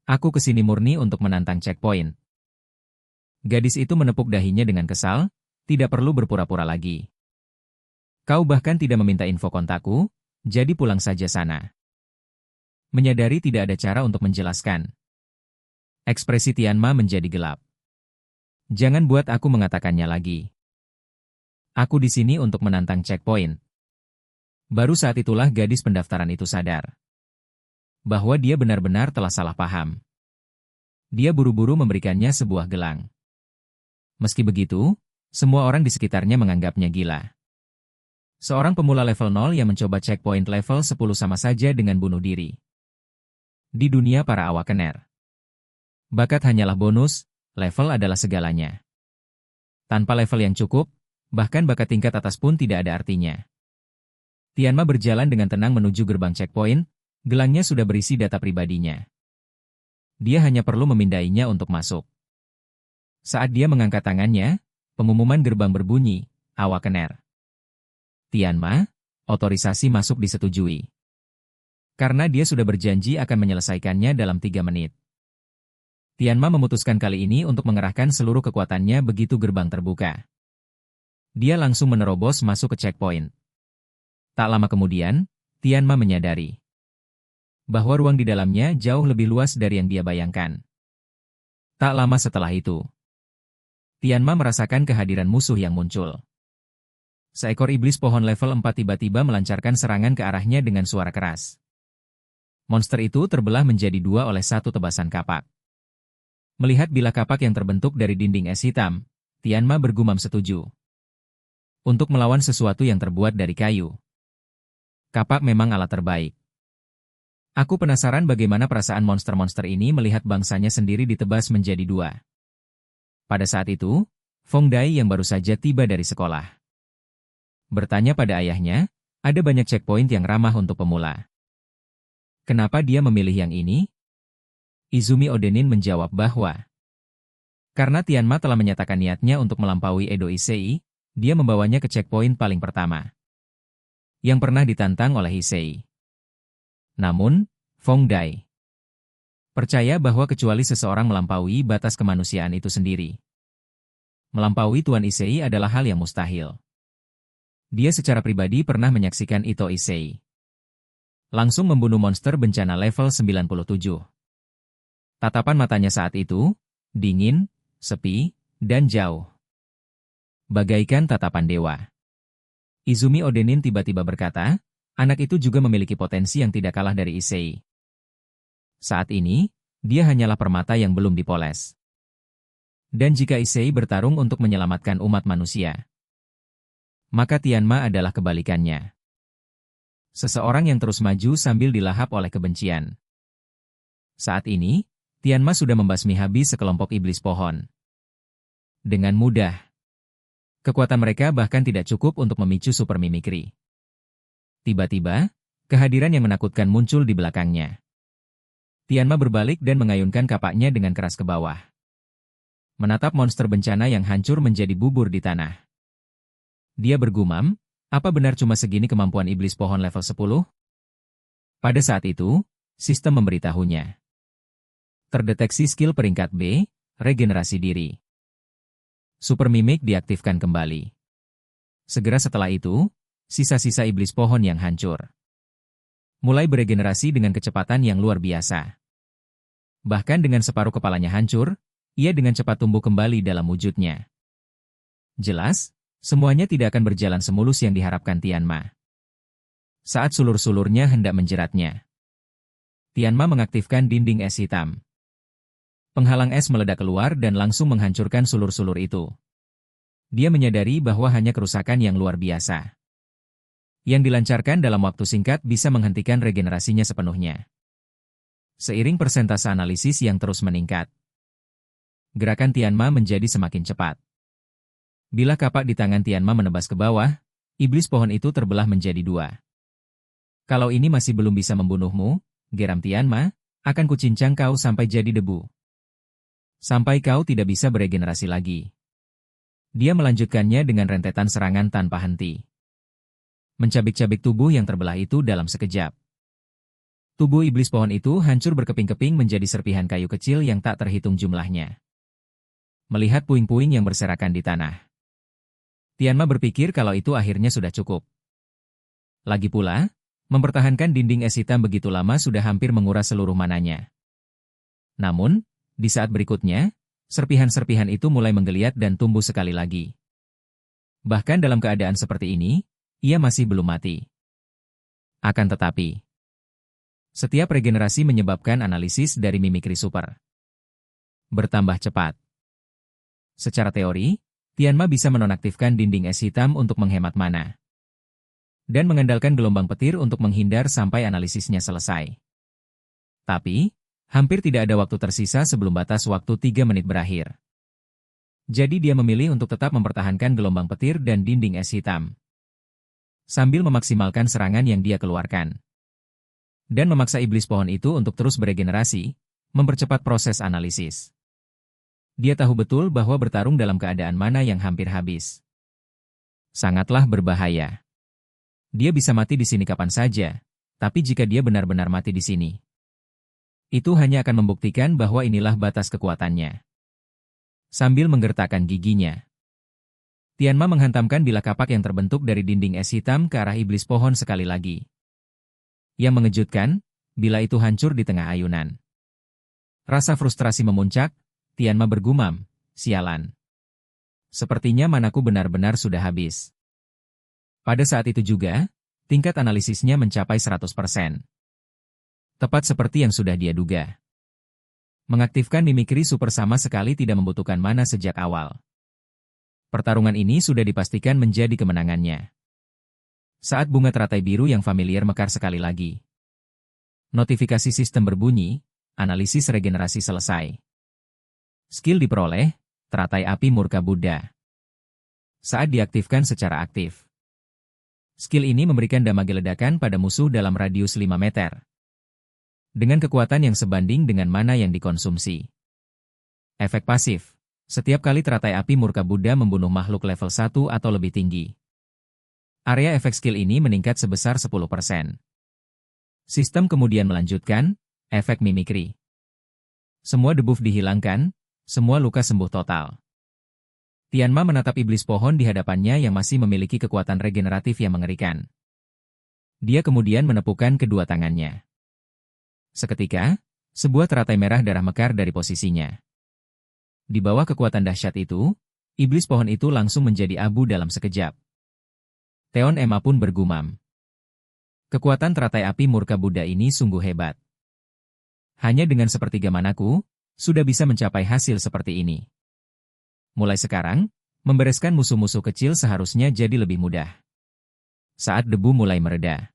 Aku kesini murni untuk menantang checkpoint." Gadis itu menepuk dahinya dengan kesal, "Tidak perlu berpura-pura lagi. Kau bahkan tidak meminta info kontakku, jadi pulang saja sana." Menyadari tidak ada cara untuk menjelaskan, ekspresi Tianma menjadi gelap. "Jangan buat aku mengatakannya lagi. Aku di sini untuk menantang checkpoint." Baru saat itulah gadis pendaftaran itu sadar bahwa dia benar-benar telah salah paham. Dia buru-buru memberikannya sebuah gelang. Meski begitu, semua orang di sekitarnya menganggapnya gila. Seorang pemula level 0 yang mencoba checkpoint level 10 sama saja dengan bunuh diri. Di dunia para awakener, bakat hanyalah bonus, level adalah segalanya. Tanpa level yang cukup, bahkan bakat tingkat atas pun tidak ada artinya. Tianma berjalan dengan tenang menuju gerbang checkpoint, gelangnya sudah berisi data pribadinya. Dia hanya perlu memindainya untuk masuk. Saat dia mengangkat tangannya, pengumuman gerbang berbunyi, "Awakener." "Tianma, otorisasi masuk disetujui." Karena dia sudah berjanji akan menyelesaikannya dalam 3 menit. Tianma memutuskan kali ini untuk mengerahkan seluruh kekuatannya begitu gerbang terbuka. Dia langsung menerobos masuk ke checkpoint. Tak lama kemudian, Tianma menyadari bahwa ruang di dalamnya jauh lebih luas dari yang dia bayangkan. Tak lama setelah itu, Tianma merasakan kehadiran musuh yang muncul. Seekor iblis pohon level 4 tiba-tiba melancarkan serangan ke arahnya dengan suara keras. Monster itu terbelah menjadi 2 oleh satu tebasan kapak. Melihat bilah kapak yang terbentuk dari dinding es hitam, Tianma bergumam setuju. Untuk melawan sesuatu yang terbuat dari kayu, kapak memang alat terbaik. Aku penasaran bagaimana perasaan monster-monster ini melihat bangsanya sendiri ditebas menjadi 2. Pada saat itu, Feng Dai yang baru saja tiba dari sekolah bertanya pada ayahnya, ada banyak checkpoint yang ramah untuk pemula. Kenapa dia memilih yang ini? Izumi Odenin menjawab bahwa karena Tianma telah menyatakan niatnya untuk melampaui Edo Issei, dia membawanya ke checkpoint paling pertama yang pernah ditantang oleh Issei. Namun, Feng Dai percaya bahwa kecuali seseorang melampaui batas kemanusiaan itu sendiri, melampaui Tuan Issei adalah hal yang mustahil. Dia secara pribadi pernah menyaksikan Ito Issei langsung membunuh monster bencana level 97. Tatapan matanya saat itu dingin, sepi, dan jauh. Bagaikan tatapan dewa. Izumi Odenin tiba-tiba berkata, anak itu juga memiliki potensi yang tidak kalah dari Issei. Saat ini, dia hanyalah permata yang belum dipoles. Dan jika Issei bertarung untuk menyelamatkan umat manusia, maka Tianma adalah kebalikannya. Seseorang yang terus maju sambil dilahap oleh kebencian. Saat ini, Tianma sudah membasmi habis sekelompok iblis pohon. Dengan mudah. Kekuatan mereka bahkan tidak cukup untuk memicu super mimikri. Tiba-tiba, kehadiran yang menakutkan muncul di belakangnya. Tianma berbalik dan mengayunkan kapaknya dengan keras ke bawah. Menatap monster bencana yang hancur menjadi bubur di tanah. Dia bergumam, apa benar cuma segini kemampuan iblis pohon level 10? Pada saat itu, sistem memberitahunya. Terdeteksi skill peringkat B, regenerasi diri. Super mimik diaktifkan kembali. Segera setelah itu, sisa-sisa iblis pohon yang hancur mulai beregenerasi dengan kecepatan yang luar biasa. Bahkan dengan separuh kepalanya hancur, ia dengan cepat tumbuh kembali dalam wujudnya. Jelas, semuanya tidak akan berjalan semulus yang diharapkan Tianma. Saat sulur-sulurnya hendak menjeratnya, Tianma mengaktifkan dinding es hitam. Penghalang es meledak keluar dan langsung menghancurkan sulur-sulur itu. Dia menyadari bahwa hanya kerusakan yang luar biasa yang dilancarkan dalam waktu singkat bisa menghentikan regenerasinya sepenuhnya. Seiring persentase analisis yang terus meningkat, gerakan Tianma menjadi semakin cepat. Bila kapak di tangan Tianma menebas ke bawah, iblis pohon itu terbelah menjadi dua. Kalau ini masih belum bisa membunuhmu, geram Tianma, akan kucincang kau sampai jadi debu. Sampai kau tidak bisa beregenerasi lagi. Dia melanjutkannya dengan rentetan serangan tanpa henti. Mencabik-cabik tubuh yang terbelah itu dalam sekejap. Tubuh iblis pohon itu hancur berkeping-keping menjadi serpihan kayu kecil yang tak terhitung jumlahnya. Melihat puing-puing yang berserakan di tanah, Tianma berpikir kalau itu akhirnya sudah cukup. Lagi pula, mempertahankan dinding es hitam begitu lama sudah hampir menguras seluruh mananya. Namun, di saat berikutnya, serpihan-serpihan itu mulai menggeliat dan tumbuh sekali lagi. Bahkan dalam keadaan seperti ini, ia masih belum mati. Akan tetapi, setiap regenerasi menyebabkan analisis dari mimikri super bertambah cepat. Secara teori, Tianma bisa menonaktifkan dinding es hitam untuk menghemat mana dan mengandalkan gelombang petir untuk menghindar sampai analisisnya selesai. Tapi, hampir tidak ada waktu tersisa sebelum batas waktu 3 menit berakhir. Jadi dia memilih untuk tetap mempertahankan gelombang petir dan dinding es hitam, sambil memaksimalkan serangan yang dia keluarkan. Dan memaksa iblis pohon itu untuk terus beregenerasi, mempercepat proses analisis. Dia tahu betul bahwa bertarung dalam keadaan mana yang hampir habis sangatlah berbahaya. Dia bisa mati di sini kapan saja, tapi jika dia benar-benar mati di sini, itu hanya akan membuktikan bahwa inilah batas kekuatannya. Sambil menggertakkan giginya, Tianma menghantamkan bilah kapak yang terbentuk dari dinding es hitam ke arah iblis pohon sekali lagi. Yang mengejutkan, bila itu hancur di tengah ayunan. Rasa frustrasi memuncak, Tianma bergumam, sialan. Sepertinya manaku benar-benar sudah habis. Pada saat itu juga, tingkat analisisnya mencapai 100%. Tepat seperti yang sudah dia duga. Mengaktifkan mimikri super sama sekali tidak membutuhkan mana sejak awal. Pertarungan ini sudah dipastikan menjadi kemenangannya. Saat bunga teratai biru yang familiar mekar sekali lagi, notifikasi sistem berbunyi, analisis regenerasi selesai. Skill diperoleh, teratai api murka Buddha. Saat diaktifkan secara aktif, skill ini memberikan damage ledakan pada musuh dalam radius 5 meter. Dengan kekuatan yang sebanding dengan mana yang dikonsumsi. Efek pasif. Setiap kali teratai api murka Buddha membunuh makhluk level 1 atau lebih tinggi, area efek skill ini meningkat sebesar 10%. Sistem kemudian melanjutkan, efek mimikri. Semua debuff dihilangkan, semua luka sembuh total. Tianma menatap iblis pohon di hadapannya yang masih memiliki kekuatan regeneratif yang mengerikan. Dia kemudian menepukkan kedua tangannya. Seketika, sebuah teratai merah darah mekar dari posisinya. Di bawah kekuatan dahsyat itu, iblis pohon itu langsung menjadi abu dalam sekejap. Theon Emma pun bergumam. Kekuatan teratai api murka Buddha ini sungguh hebat. Hanya dengan sepertiga manaku, sudah bisa mencapai hasil seperti ini. Mulai sekarang, membereskan musuh-musuh kecil seharusnya jadi lebih mudah. Saat debu mulai mereda,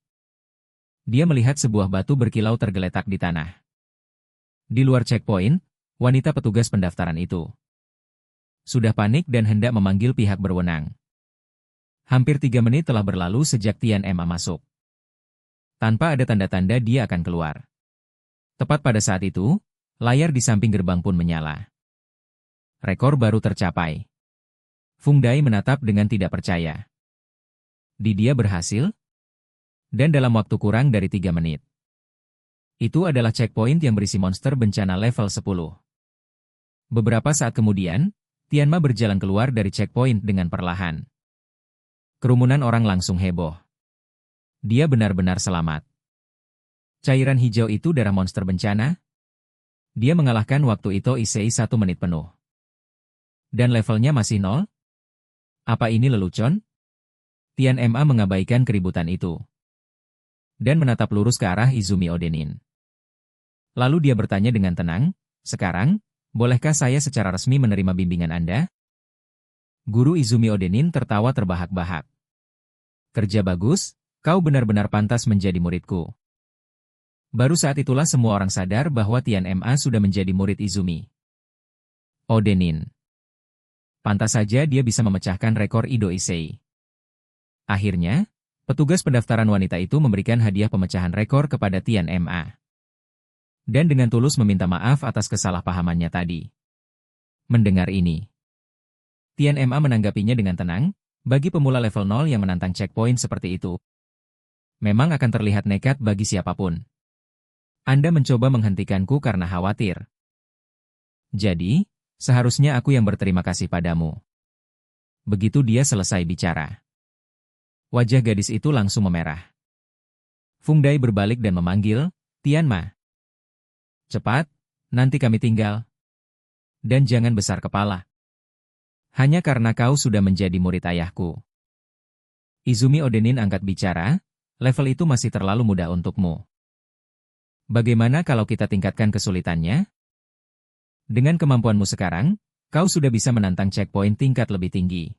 dia melihat sebuah batu berkilau tergeletak di tanah. Di luar checkpoint, wanita petugas pendaftaran itu sudah panik dan hendak memanggil pihak berwenang. Hampir 3 menit telah berlalu sejak Tian Emma masuk. Tanpa ada tanda-tanda dia akan keluar. Tepat pada saat itu, layar di samping gerbang pun menyala. Rekor baru tercapai. Fung Dai menatap dengan tidak percaya. Dia berhasil? Dan dalam waktu kurang dari 3 menit. Itu adalah checkpoint yang berisi monster bencana level 10. Beberapa saat kemudian, Tianma berjalan keluar dari checkpoint dengan perlahan. Kerumunan orang langsung heboh. Dia benar-benar selamat. Cairan hijau itu darah monster bencana? Dia mengalahkan waktu itu Issei 1 menit penuh. Dan levelnya masih 0? Apa ini lelucon? Tianma mengabaikan keributan itu. Dan menatap lurus ke arah Izumi Odenin. Lalu dia bertanya dengan tenang, "Sekarang, bolehkah saya secara resmi menerima bimbingan Anda?" Guru Izumi Odenin tertawa terbahak-bahak. "Kerja bagus, kau benar-benar pantas menjadi muridku." Baru saat itulah semua orang sadar bahwa Tianma sudah menjadi murid Izumi Odenin. Pantas saja dia bisa memecahkan rekor Ido Issei. Akhirnya, petugas pendaftaran wanita itu memberikan hadiah pemecahan rekor kepada Tianma. Dan dengan tulus meminta maaf atas kesalahpahamannya tadi. Mendengar ini, Tianma menanggapinya dengan tenang. Bagi pemula level 0 yang menantang checkpoint seperti itu, memang akan terlihat nekat bagi siapapun. Anda mencoba menghentikanku karena khawatir. Jadi, seharusnya aku yang berterima kasih padamu. Begitu dia selesai bicara, wajah gadis itu langsung memerah. Feng Dai berbalik dan memanggil, "Tianma. Cepat, nanti kami tinggal. Dan jangan besar kepala. Hanya karena kau sudah menjadi murid ayahku." Izumi Odenin angkat bicara, "Level itu masih terlalu mudah untukmu. Bagaimana kalau kita tingkatkan kesulitannya? Dengan kemampuanmu sekarang, kau sudah bisa menantang checkpoint tingkat lebih tinggi.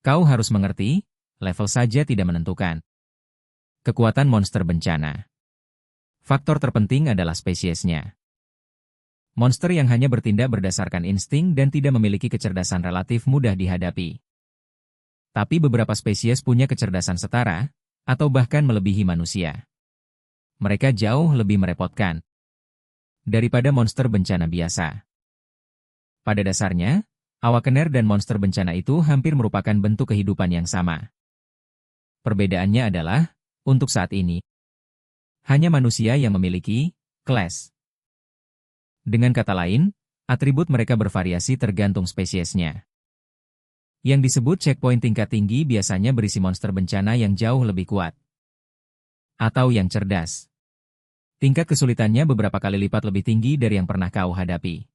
Kau harus mengerti, level saja tidak menentukan. Kekuatan monster bencana. Faktor terpenting adalah spesiesnya. Monster yang hanya bertindak berdasarkan insting dan tidak memiliki kecerdasan relatif mudah dihadapi. Tapi beberapa spesies punya kecerdasan setara, atau bahkan melebihi manusia. Mereka jauh lebih merepotkan daripada monster bencana biasa. Pada dasarnya, awakener dan monster bencana itu hampir merupakan bentuk kehidupan yang sama. Perbedaannya adalah, untuk saat ini, hanya manusia yang memiliki kelas. Dengan kata lain, atribut mereka bervariasi tergantung spesiesnya. Yang disebut checkpoint tingkat tinggi biasanya berisi monster bencana yang jauh lebih kuat. Atau yang cerdas. Tingkat kesulitannya beberapa kali lipat lebih tinggi dari yang pernah kau hadapi.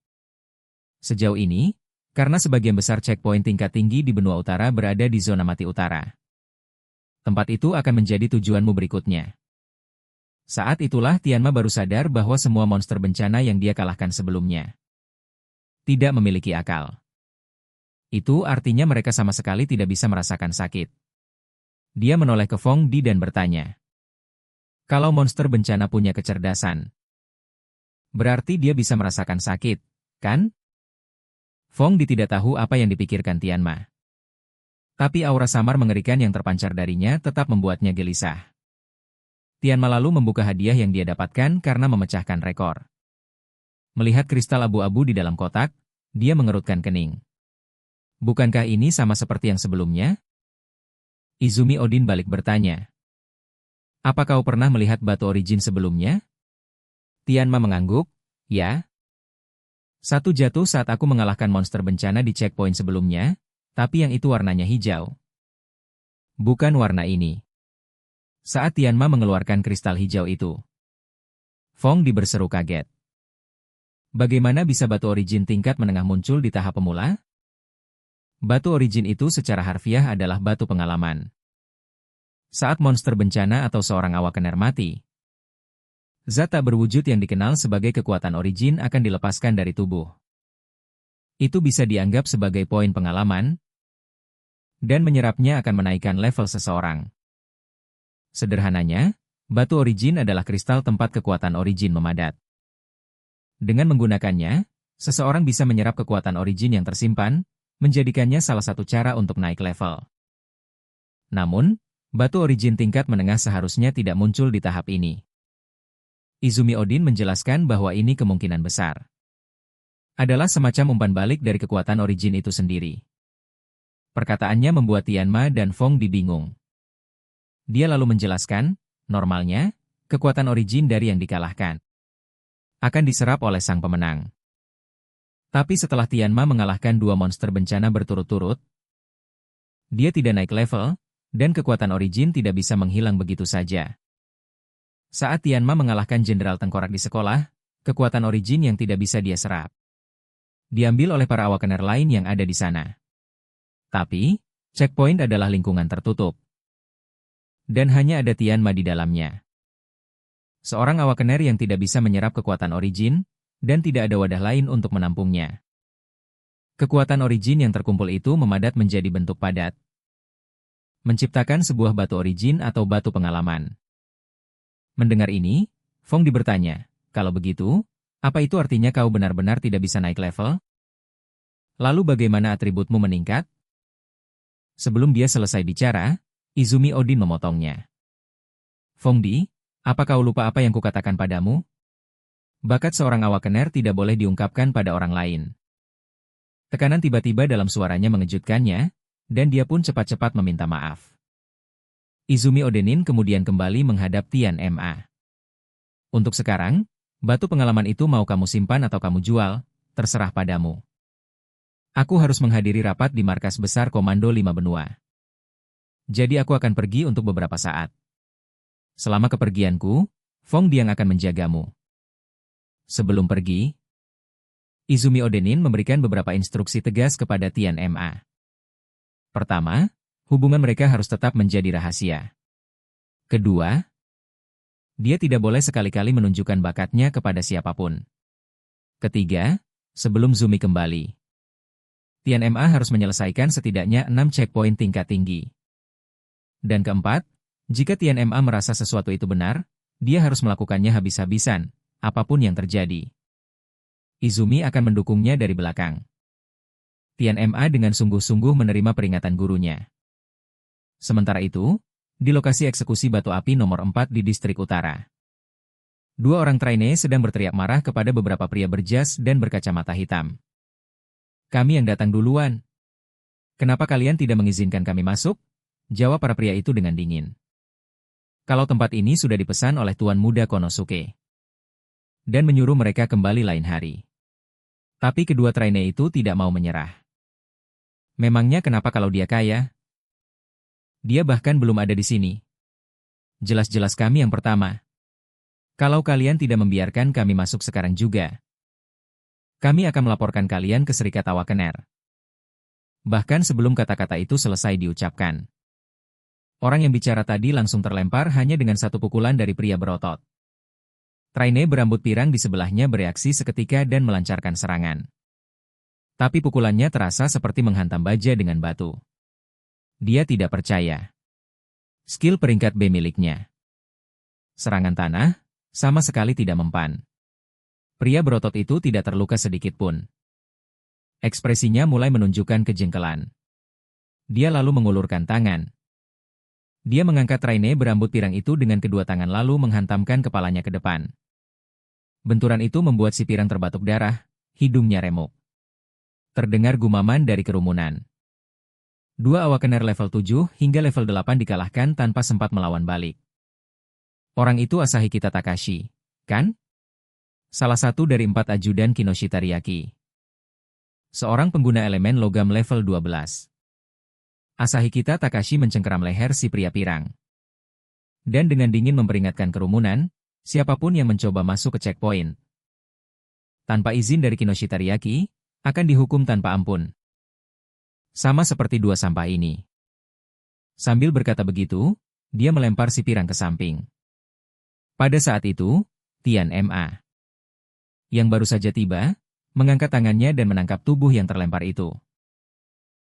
Sejauh ini, karena sebagian besar checkpoint tingkat tinggi di benua utara berada di zona mati utara. Tempat itu akan menjadi tujuanmu berikutnya. Saat itulah Tianma baru sadar bahwa semua monster bencana yang dia kalahkan sebelumnya tidak memiliki akal. Itu artinya mereka sama sekali tidak bisa merasakan sakit. Dia menoleh ke Feng Di dan bertanya, "Kalau monster bencana punya kecerdasan, berarti dia bisa merasakan sakit, kan?" Feng Di tidak tahu apa yang dipikirkan Tianma. Tapi aura samar mengerikan yang terpancar darinya tetap membuatnya gelisah. Tianma lalu membuka hadiah yang dia dapatkan karena memecahkan rekor. Melihat kristal abu-abu di dalam kotak, dia mengerutkan kening. Bukankah ini sama seperti yang sebelumnya? Izumi Odin balik bertanya. Apa kau pernah melihat batu origin sebelumnya? Tianma mengangguk, ya. Satu jatuh saat aku mengalahkan monster bencana di checkpoint sebelumnya, tapi yang itu warnanya hijau. Bukan warna ini. Saat Tianma mengeluarkan kristal hijau itu, Feng Di berseru kaget. Bagaimana bisa batu origin tingkat menengah muncul di tahap pemula? Batu origin itu secara harfiah adalah batu pengalaman. Saat monster bencana atau seorang awakener mati, zat tak berwujud yang dikenal sebagai kekuatan origin akan dilepaskan dari tubuh. Itu bisa dianggap sebagai poin pengalaman, dan menyerapnya akan menaikkan level seseorang. Sederhananya, batu origin adalah kristal tempat kekuatan origin memadat. Dengan menggunakannya, seseorang bisa menyerap kekuatan origin yang tersimpan, menjadikannya salah satu cara untuk naik level. Namun, batu origin tingkat menengah seharusnya tidak muncul di tahap ini. Izumi Odin menjelaskan bahwa ini kemungkinan besar adalah semacam umpan balik dari kekuatan origin itu sendiri. Perkataannya membuat Tianma dan Feng Di bingung. Dia lalu menjelaskan, normalnya, kekuatan origin dari yang dikalahkan akan diserap oleh sang pemenang. Tapi setelah Tianma mengalahkan dua monster bencana berturut-turut, dia tidak naik level, dan kekuatan origin tidak bisa menghilang begitu saja. Saat Tianma mengalahkan Jenderal Tengkorak di sekolah, kekuatan origin yang tidak bisa dia serap diambil oleh para awakener lain yang ada di sana. Tapi, checkpoint adalah lingkungan tertutup. Dan hanya ada Tianma di dalamnya. Seorang awakener yang tidak bisa menyerap kekuatan origin, dan tidak ada wadah lain untuk menampungnya. Kekuatan origin yang terkumpul itu memadat menjadi bentuk padat, menciptakan sebuah batu origin atau batu pengalaman. Mendengar ini, Feng Di bertanya, kalau begitu, apa itu artinya kau benar-benar tidak bisa naik level? Lalu bagaimana atributmu meningkat? Sebelum dia selesai bicara, Izumi Odin memotongnya. Feng Di, apa kau lupa apa yang kukatakan padamu? Bakat seorang awakener tidak boleh diungkapkan pada orang lain. Tekanan tiba-tiba dalam suaranya mengejutkannya, dan dia pun cepat-cepat meminta maaf. Izumi Odenin kemudian kembali menghadap Tianma. Untuk sekarang, batu pengalaman itu mau kamu simpan atau kamu jual, terserah padamu. Aku harus menghadiri rapat di markas besar Komando 5 Benua. Jadi aku akan pergi untuk beberapa saat. Selama kepergianku, Feng Di yang akan menjagamu. Sebelum pergi, Izumi Odenin memberikan beberapa instruksi tegas kepada Tianma. Pertama, hubungan mereka harus tetap menjadi rahasia. Kedua, dia tidak boleh sekali-kali menunjukkan bakatnya kepada siapapun. Ketiga, sebelum Zumi kembali, Tianma harus menyelesaikan setidaknya 6 checkpoint tingkat tinggi. Dan keempat, jika Tianma merasa sesuatu itu benar, dia harus melakukannya habis-habisan, apapun yang terjadi. Izumi akan mendukungnya dari belakang. Tianma dengan sungguh-sungguh menerima peringatan gurunya. Sementara itu, di lokasi eksekusi batu api nomor 4 di distrik utara, dua orang trainee sedang berteriak marah kepada beberapa pria berjas dan berkacamata hitam. Kami yang datang duluan. Kenapa kalian tidak mengizinkan kami masuk? Jawab para pria itu dengan dingin. Kalau tempat ini sudah dipesan oleh Tuan Muda Konosuke. Dan menyuruh mereka kembali lain hari. Tapi kedua trainee itu tidak mau menyerah. Memangnya kenapa kalau dia kaya? Dia bahkan belum ada di sini. Jelas-jelas kami yang pertama. Kalau kalian tidak membiarkan kami masuk sekarang juga, kami akan melaporkan kalian ke Serikat Awakener. Bahkan sebelum kata-kata itu selesai diucapkan, orang yang bicara tadi langsung terlempar hanya dengan satu pukulan dari pria berotot. Trainee berambut pirang di sebelahnya bereaksi seketika dan melancarkan serangan. Tapi pukulannya terasa seperti menghantam baja dengan batu. Dia tidak percaya. Skill peringkat B miliknya. Serangan tanah, sama sekali tidak mempan. Pria berotot itu tidak terluka sedikit pun. Ekspresinya mulai menunjukkan kejengkelan. Dia lalu mengulurkan tangan. Dia mengangkat trainee berambut pirang itu dengan kedua tangan lalu menghantamkan kepalanya ke depan. Benturan itu membuat si pirang terbatuk darah, hidungnya remuk. Terdengar gumaman dari kerumunan. Dua awakener level 7 hingga level 8 dikalahkan tanpa sempat melawan balik. Orang itu Asahikita Takashi, kan? Salah satu dari 4 ajudan Kinoshita Ryaki. Seorang pengguna elemen logam level 12. Asahikita Takashi mencengkeram leher si pria pirang. Dan dengan dingin memperingatkan kerumunan, siapapun yang mencoba masuk ke checkpoint tanpa izin dari Kinoshita Ryaki, akan dihukum tanpa ampun. Sama seperti dua sampah ini. Sambil berkata begitu, dia melempar si pirang ke samping. Pada saat itu, Tianma, yang baru saja tiba, mengangkat tangannya dan menangkap tubuh yang terlempar itu.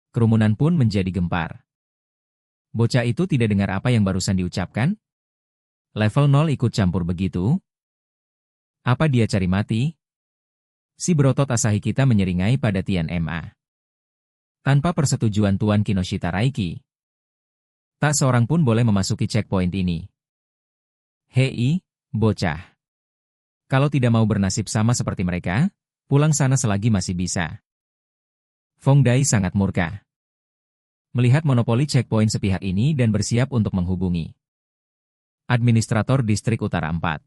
Kerumunan pun menjadi gempar. Bocah itu tidak dengar apa yang barusan diucapkan? Level 0 ikut campur begitu? Apa dia cari mati? Si berotot Asahikita menyeringai pada Tianma. Tanpa persetujuan Tuan Kinoshita Ryaki, tak seorang pun boleh memasuki checkpoint ini. Hei, bocah. Kalau tidak mau bernasib sama seperti mereka, pulang sana selagi masih bisa. Feng Dai sangat murka melihat monopoli checkpoint sepihak ini dan bersiap untuk menghubungi Administrator Distrik Utara 4.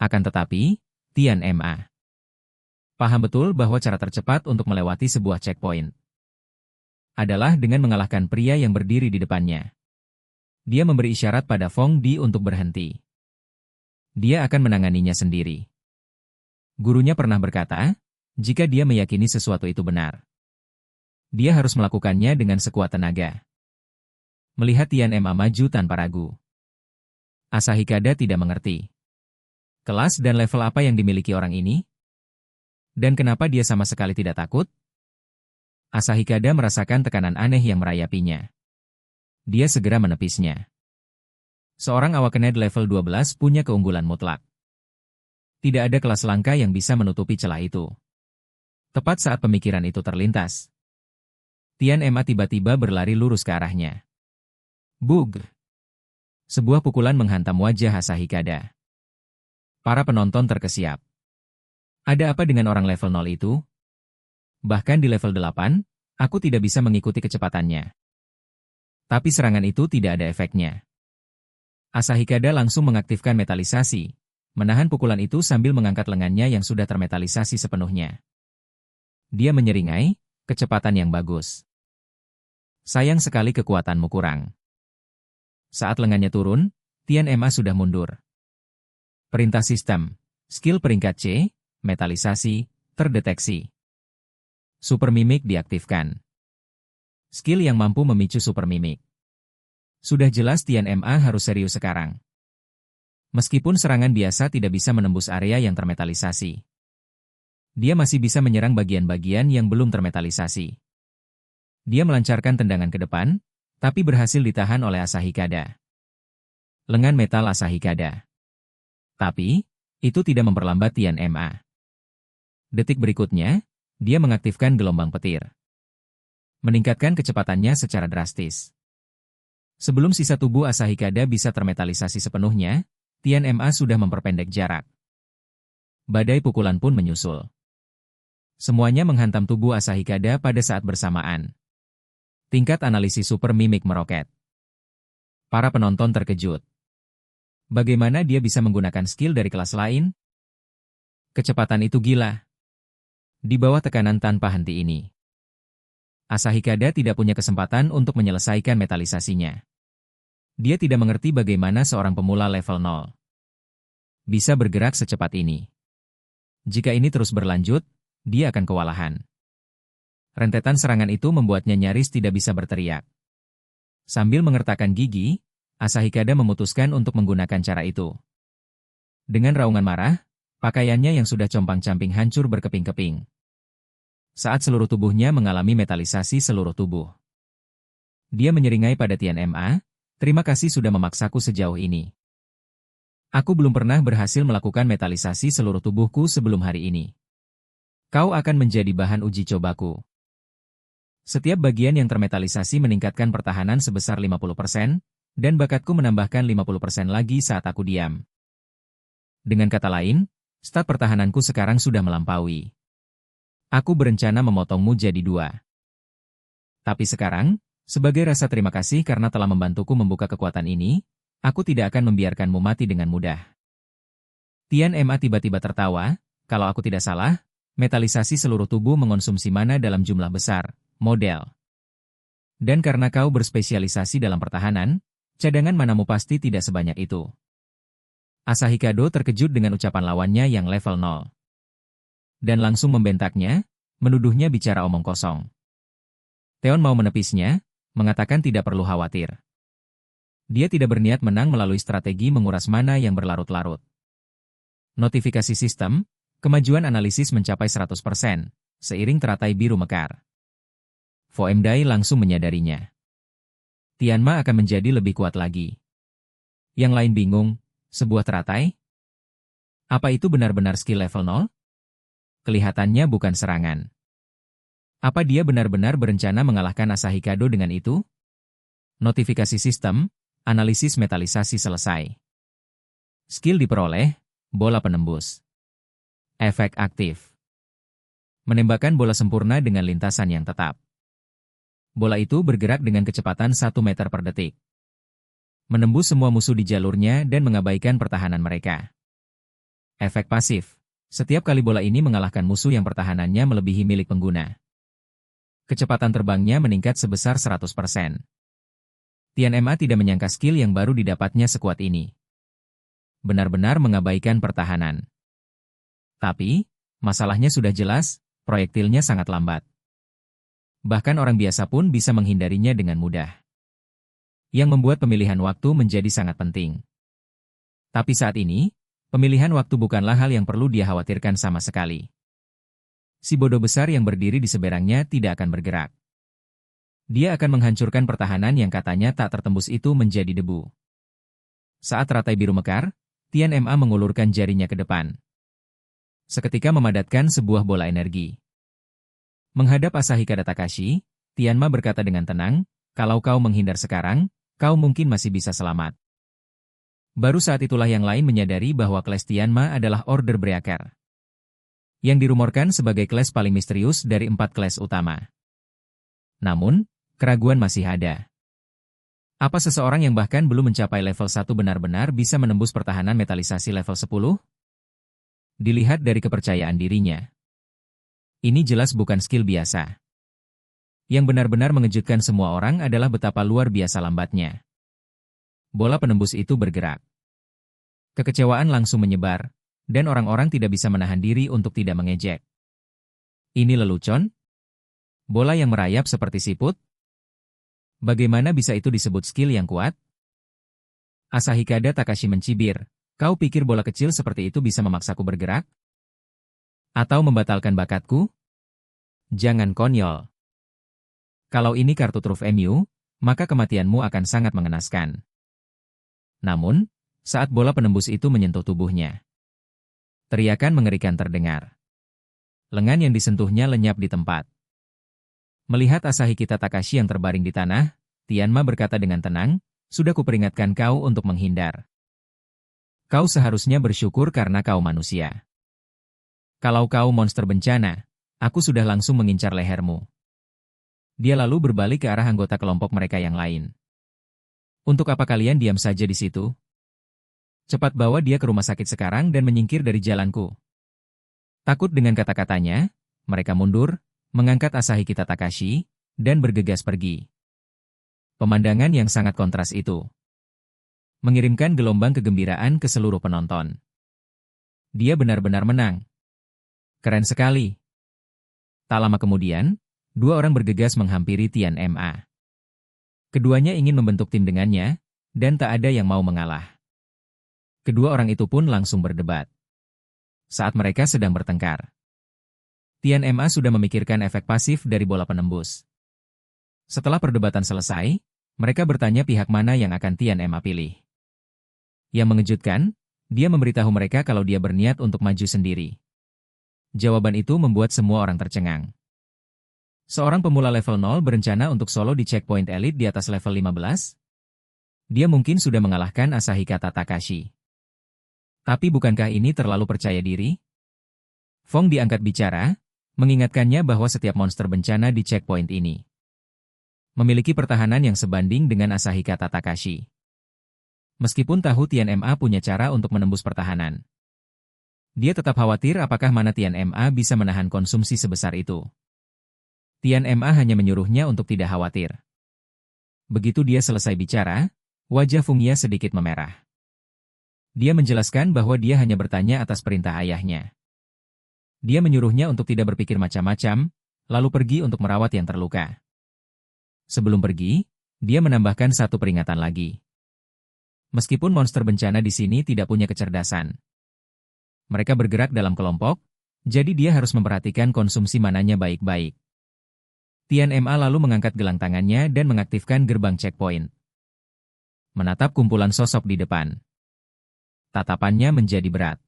Akan tetapi, Tian Ma paham betul bahwa cara tercepat untuk melewati sebuah checkpoint adalah dengan mengalahkan pria yang berdiri di depannya. Dia memberi isyarat pada Fong Di untuk berhenti. Dia akan menanganinya sendiri. Gurunya pernah berkata, jika dia meyakini sesuatu itu benar, dia harus melakukannya dengan sekuat tenaga. Melihat Tian Ma maju tanpa ragu, Asahikada tidak mengerti. Kelas dan level apa yang dimiliki orang ini? Dan kenapa dia sama sekali tidak takut? Asahikada merasakan tekanan aneh yang merayapinya. Dia segera menepisnya. Seorang awakened level 12 punya keunggulan mutlak. Tidak ada kelas langka yang bisa menutupi celah itu. Tepat saat pemikiran itu terlintas, Tian Ma tiba-tiba berlari lurus ke arahnya. Bug! Sebuah pukulan menghantam wajah Asahikada. Para penonton terkesiap. Ada apa dengan orang level 0 itu? Bahkan di level 8, aku tidak bisa mengikuti kecepatannya. Tapi serangan itu tidak ada efeknya. Asahikada langsung mengaktifkan metalisasi, menahan pukulan itu sambil mengangkat lengannya yang sudah termetalisasi sepenuhnya. Dia menyeringai, kecepatan yang bagus. Sayang sekali kekuatanmu kurang. Saat lengannya turun, Tian Ma sudah mundur. Perintah sistem, skill peringkat C, metalisasi, terdeteksi. Super mimik diaktifkan. Skill yang mampu memicu super mimik. Sudah jelas Tian Ma harus serius sekarang. Meskipun serangan biasa tidak bisa menembus area yang termetalisasi, dia masih bisa menyerang bagian-bagian yang belum termetalisasi. Dia melancarkan tendangan ke depan, tapi berhasil ditahan oleh Asahikada. Lengan metal Asahikada. Tapi, itu tidak memperlambat Tian Ma. Detik berikutnya, dia mengaktifkan gelombang petir. Meningkatkan kecepatannya secara drastis. Sebelum sisa tubuh Asahikada bisa termetalisasi sepenuhnya, Tian Ma sudah memperpendek jarak. Badai pukulan pun menyusul. Semuanya menghantam tubuh Asahikada pada saat bersamaan. Tingkat analisis super mimik meroket. Para penonton terkejut. Bagaimana dia bisa menggunakan skill dari kelas lain? Kecepatan itu gila. Di bawah tekanan tanpa henti ini, Asahikada tidak punya kesempatan untuk menyelesaikan metalisasinya. Dia tidak mengerti bagaimana seorang pemula level 0 bisa bergerak secepat ini. Jika ini terus berlanjut, dia akan kewalahan. Rentetan serangan itu membuatnya nyaris tidak bisa berteriak. Sambil mengertakkan gigi, Asahikada memutuskan untuk menggunakan cara itu. Dengan raungan marah, pakaiannya yang sudah compang-camping hancur berkeping-keping. Saat seluruh tubuhnya mengalami metalisasi seluruh tubuh. Dia menyeringai pada Tian Ma, terima kasih sudah memaksaku sejauh ini. Aku belum pernah berhasil melakukan metalisasi seluruh tubuhku sebelum hari ini. Kau akan menjadi bahan uji cobaku. Setiap bagian yang termetalisasi meningkatkan pertahanan sebesar 50%, dan bakatku menambahkan 50% lagi saat aku diam. Dengan kata lain, stat pertahananku sekarang sudah melampaui. Aku berencana memotongmu jadi 2. Tapi sekarang, sebagai rasa terima kasih karena telah membantuku membuka kekuatan ini, aku tidak akan membiarkanmu mati dengan mudah. Tian Ma tiba-tiba tertawa, kalau aku tidak salah, metalisasi seluruh tubuh mengonsumsi mana dalam jumlah besar, model. Dan karena kau berspesialisasi dalam pertahanan, cadangan manamu pasti tidak sebanyak itu. Asahikado terkejut dengan ucapan lawannya yang level 0. Dan langsung membentaknya, menuduhnya bicara omong kosong. Theon mau menepisnya, mengatakan tidak perlu khawatir. Dia tidak berniat menang melalui strategi menguras mana yang berlarut-larut. Notifikasi sistem, kemajuan analisis mencapai 100%, seiring teratai biru mekar. Foemdai langsung menyadarinya. Tianma akan menjadi lebih kuat lagi. Yang lain bingung, sebuah teratai? Apa itu benar-benar skill level 0? Kelihatannya bukan serangan. Apa dia benar-benar berencana mengalahkan Asahikado dengan itu? Notifikasi sistem, analisis metalisasi selesai. Skill diperoleh, bola penembus. Efek aktif. Menembakkan bola sempurna dengan lintasan yang tetap. Bola itu bergerak dengan kecepatan 1 meter per detik. menembus semua musuh di jalurnya dan mengabaikan pertahanan mereka. Efek pasif. Setiap kali bola ini mengalahkan musuh yang pertahanannya melebihi milik pengguna, kecepatan terbangnya meningkat sebesar 100%. Tian Ma tidak menyangka skill yang baru didapatnya sekuat ini. Benar-benar mengabaikan pertahanan. Tapi, masalahnya sudah jelas, proyektilnya sangat lambat. Bahkan orang biasa pun bisa menghindarinya dengan mudah. Yang membuat pemilihan waktu menjadi sangat penting. Tapi saat ini, pemilihan waktu bukanlah hal yang perlu dia khawatirkan sama sekali. Si bodoh besar yang berdiri di seberangnya tidak akan bergerak. Dia akan menghancurkan pertahanan yang katanya tak tertembus itu menjadi debu. Saat teratai biru mekar, Tian Ma mengulurkan jarinya ke depan. Seketika memadatkan sebuah bola energi. Menghadap Asahikada Takashi, Tian Ma berkata dengan tenang, kalau kau menghindar sekarang, kau mungkin masih bisa selamat. Baru saat itulah yang lain menyadari bahwa kelas Tian Ma adalah Order Breaker, yang dirumorkan sebagai kelas paling misterius dari 4 kelas utama. Namun, keraguan masih ada. Apa seseorang yang bahkan belum mencapai level 1 benar-benar bisa menembus pertahanan metalisasi level 10? Dilihat dari kepercayaan dirinya. Ini jelas bukan skill biasa. Yang benar-benar mengejutkan semua orang adalah betapa luar biasa lambatnya. Bola penembus itu bergerak. Kekecewaan langsung menyebar, dan orang-orang tidak bisa menahan diri untuk tidak mengejek. Ini lelucon? Bola yang merayap seperti siput? Bagaimana bisa itu disebut skill yang kuat? Asahikada Takashi mencibir, kau pikir bola kecil seperti itu bisa memaksaku bergerak? Atau membatalkan bakatku? Jangan konyol. Kalau ini kartu truf MU, maka kematianmu akan sangat mengenaskan. Namun, saat bola penembus itu menyentuh tubuhnya, teriakan mengerikan terdengar. Lengan yang disentuhnya lenyap di tempat. Melihat Asahikita Takashi yang terbaring di tanah, Tian Ma berkata dengan tenang, sudah kuperingatkan kau untuk menghindar. Kau seharusnya bersyukur karena kau manusia. Kalau kau monster bencana, aku sudah langsung mengincar lehermu. Dia lalu berbalik ke arah anggota kelompok mereka yang lain. Untuk apa kalian diam saja di situ? Cepat bawa dia ke rumah sakit sekarang dan menyingkir dari jalanku. Takut dengan kata-katanya, mereka mundur, mengangkat Asahikita Takashi, dan bergegas pergi. Pemandangan yang sangat kontras itu mengirimkan gelombang kegembiraan ke seluruh penonton. Dia benar-benar menang. Keren sekali. Tak lama kemudian, 2 orang bergegas menghampiri Tian Ma. Keduanya ingin membentuk tim dengannya, dan tak ada yang mau mengalah. Kedua orang itu pun langsung berdebat. Saat mereka sedang bertengkar, Tian Ma sudah memikirkan efek pasif dari bola penembus. Setelah perdebatan selesai, mereka bertanya pihak mana yang akan Tian Ma pilih. Yang mengejutkan, dia memberitahu mereka kalau dia berniat untuk maju sendiri. Jawaban itu membuat semua orang tercengang. Seorang pemula level 0 berencana untuk solo di checkpoint elite di atas level 15? Dia mungkin sudah mengalahkan Asahikata Takashi. Tapi bukankah ini terlalu percaya diri? Fong diangkat bicara, mengingatkannya bahwa setiap monster bencana di checkpoint ini memiliki pertahanan yang sebanding dengan Asahikata Takashi. Meskipun tahu Tian Ma punya cara untuk menembus pertahanan, dia tetap khawatir apakah mana Tian Ma bisa menahan konsumsi sebesar itu. Tian Ma hanya menyuruhnya untuk tidak khawatir. Begitu dia selesai bicara, wajah Fungya sedikit memerah. Dia menjelaskan bahwa dia hanya bertanya atas perintah ayahnya. Dia menyuruhnya untuk tidak berpikir macam-macam, lalu pergi untuk merawat yang terluka. Sebelum pergi, dia menambahkan satu peringatan lagi. Meskipun monster bencana di sini tidak punya kecerdasan, mereka bergerak dalam kelompok, jadi dia harus memperhatikan konsumsi mananya baik-baik. Tian Ma lalu mengangkat gelang tangannya dan mengaktifkan gerbang checkpoint. Menatap kumpulan sosok di depan. Tatapannya menjadi berat.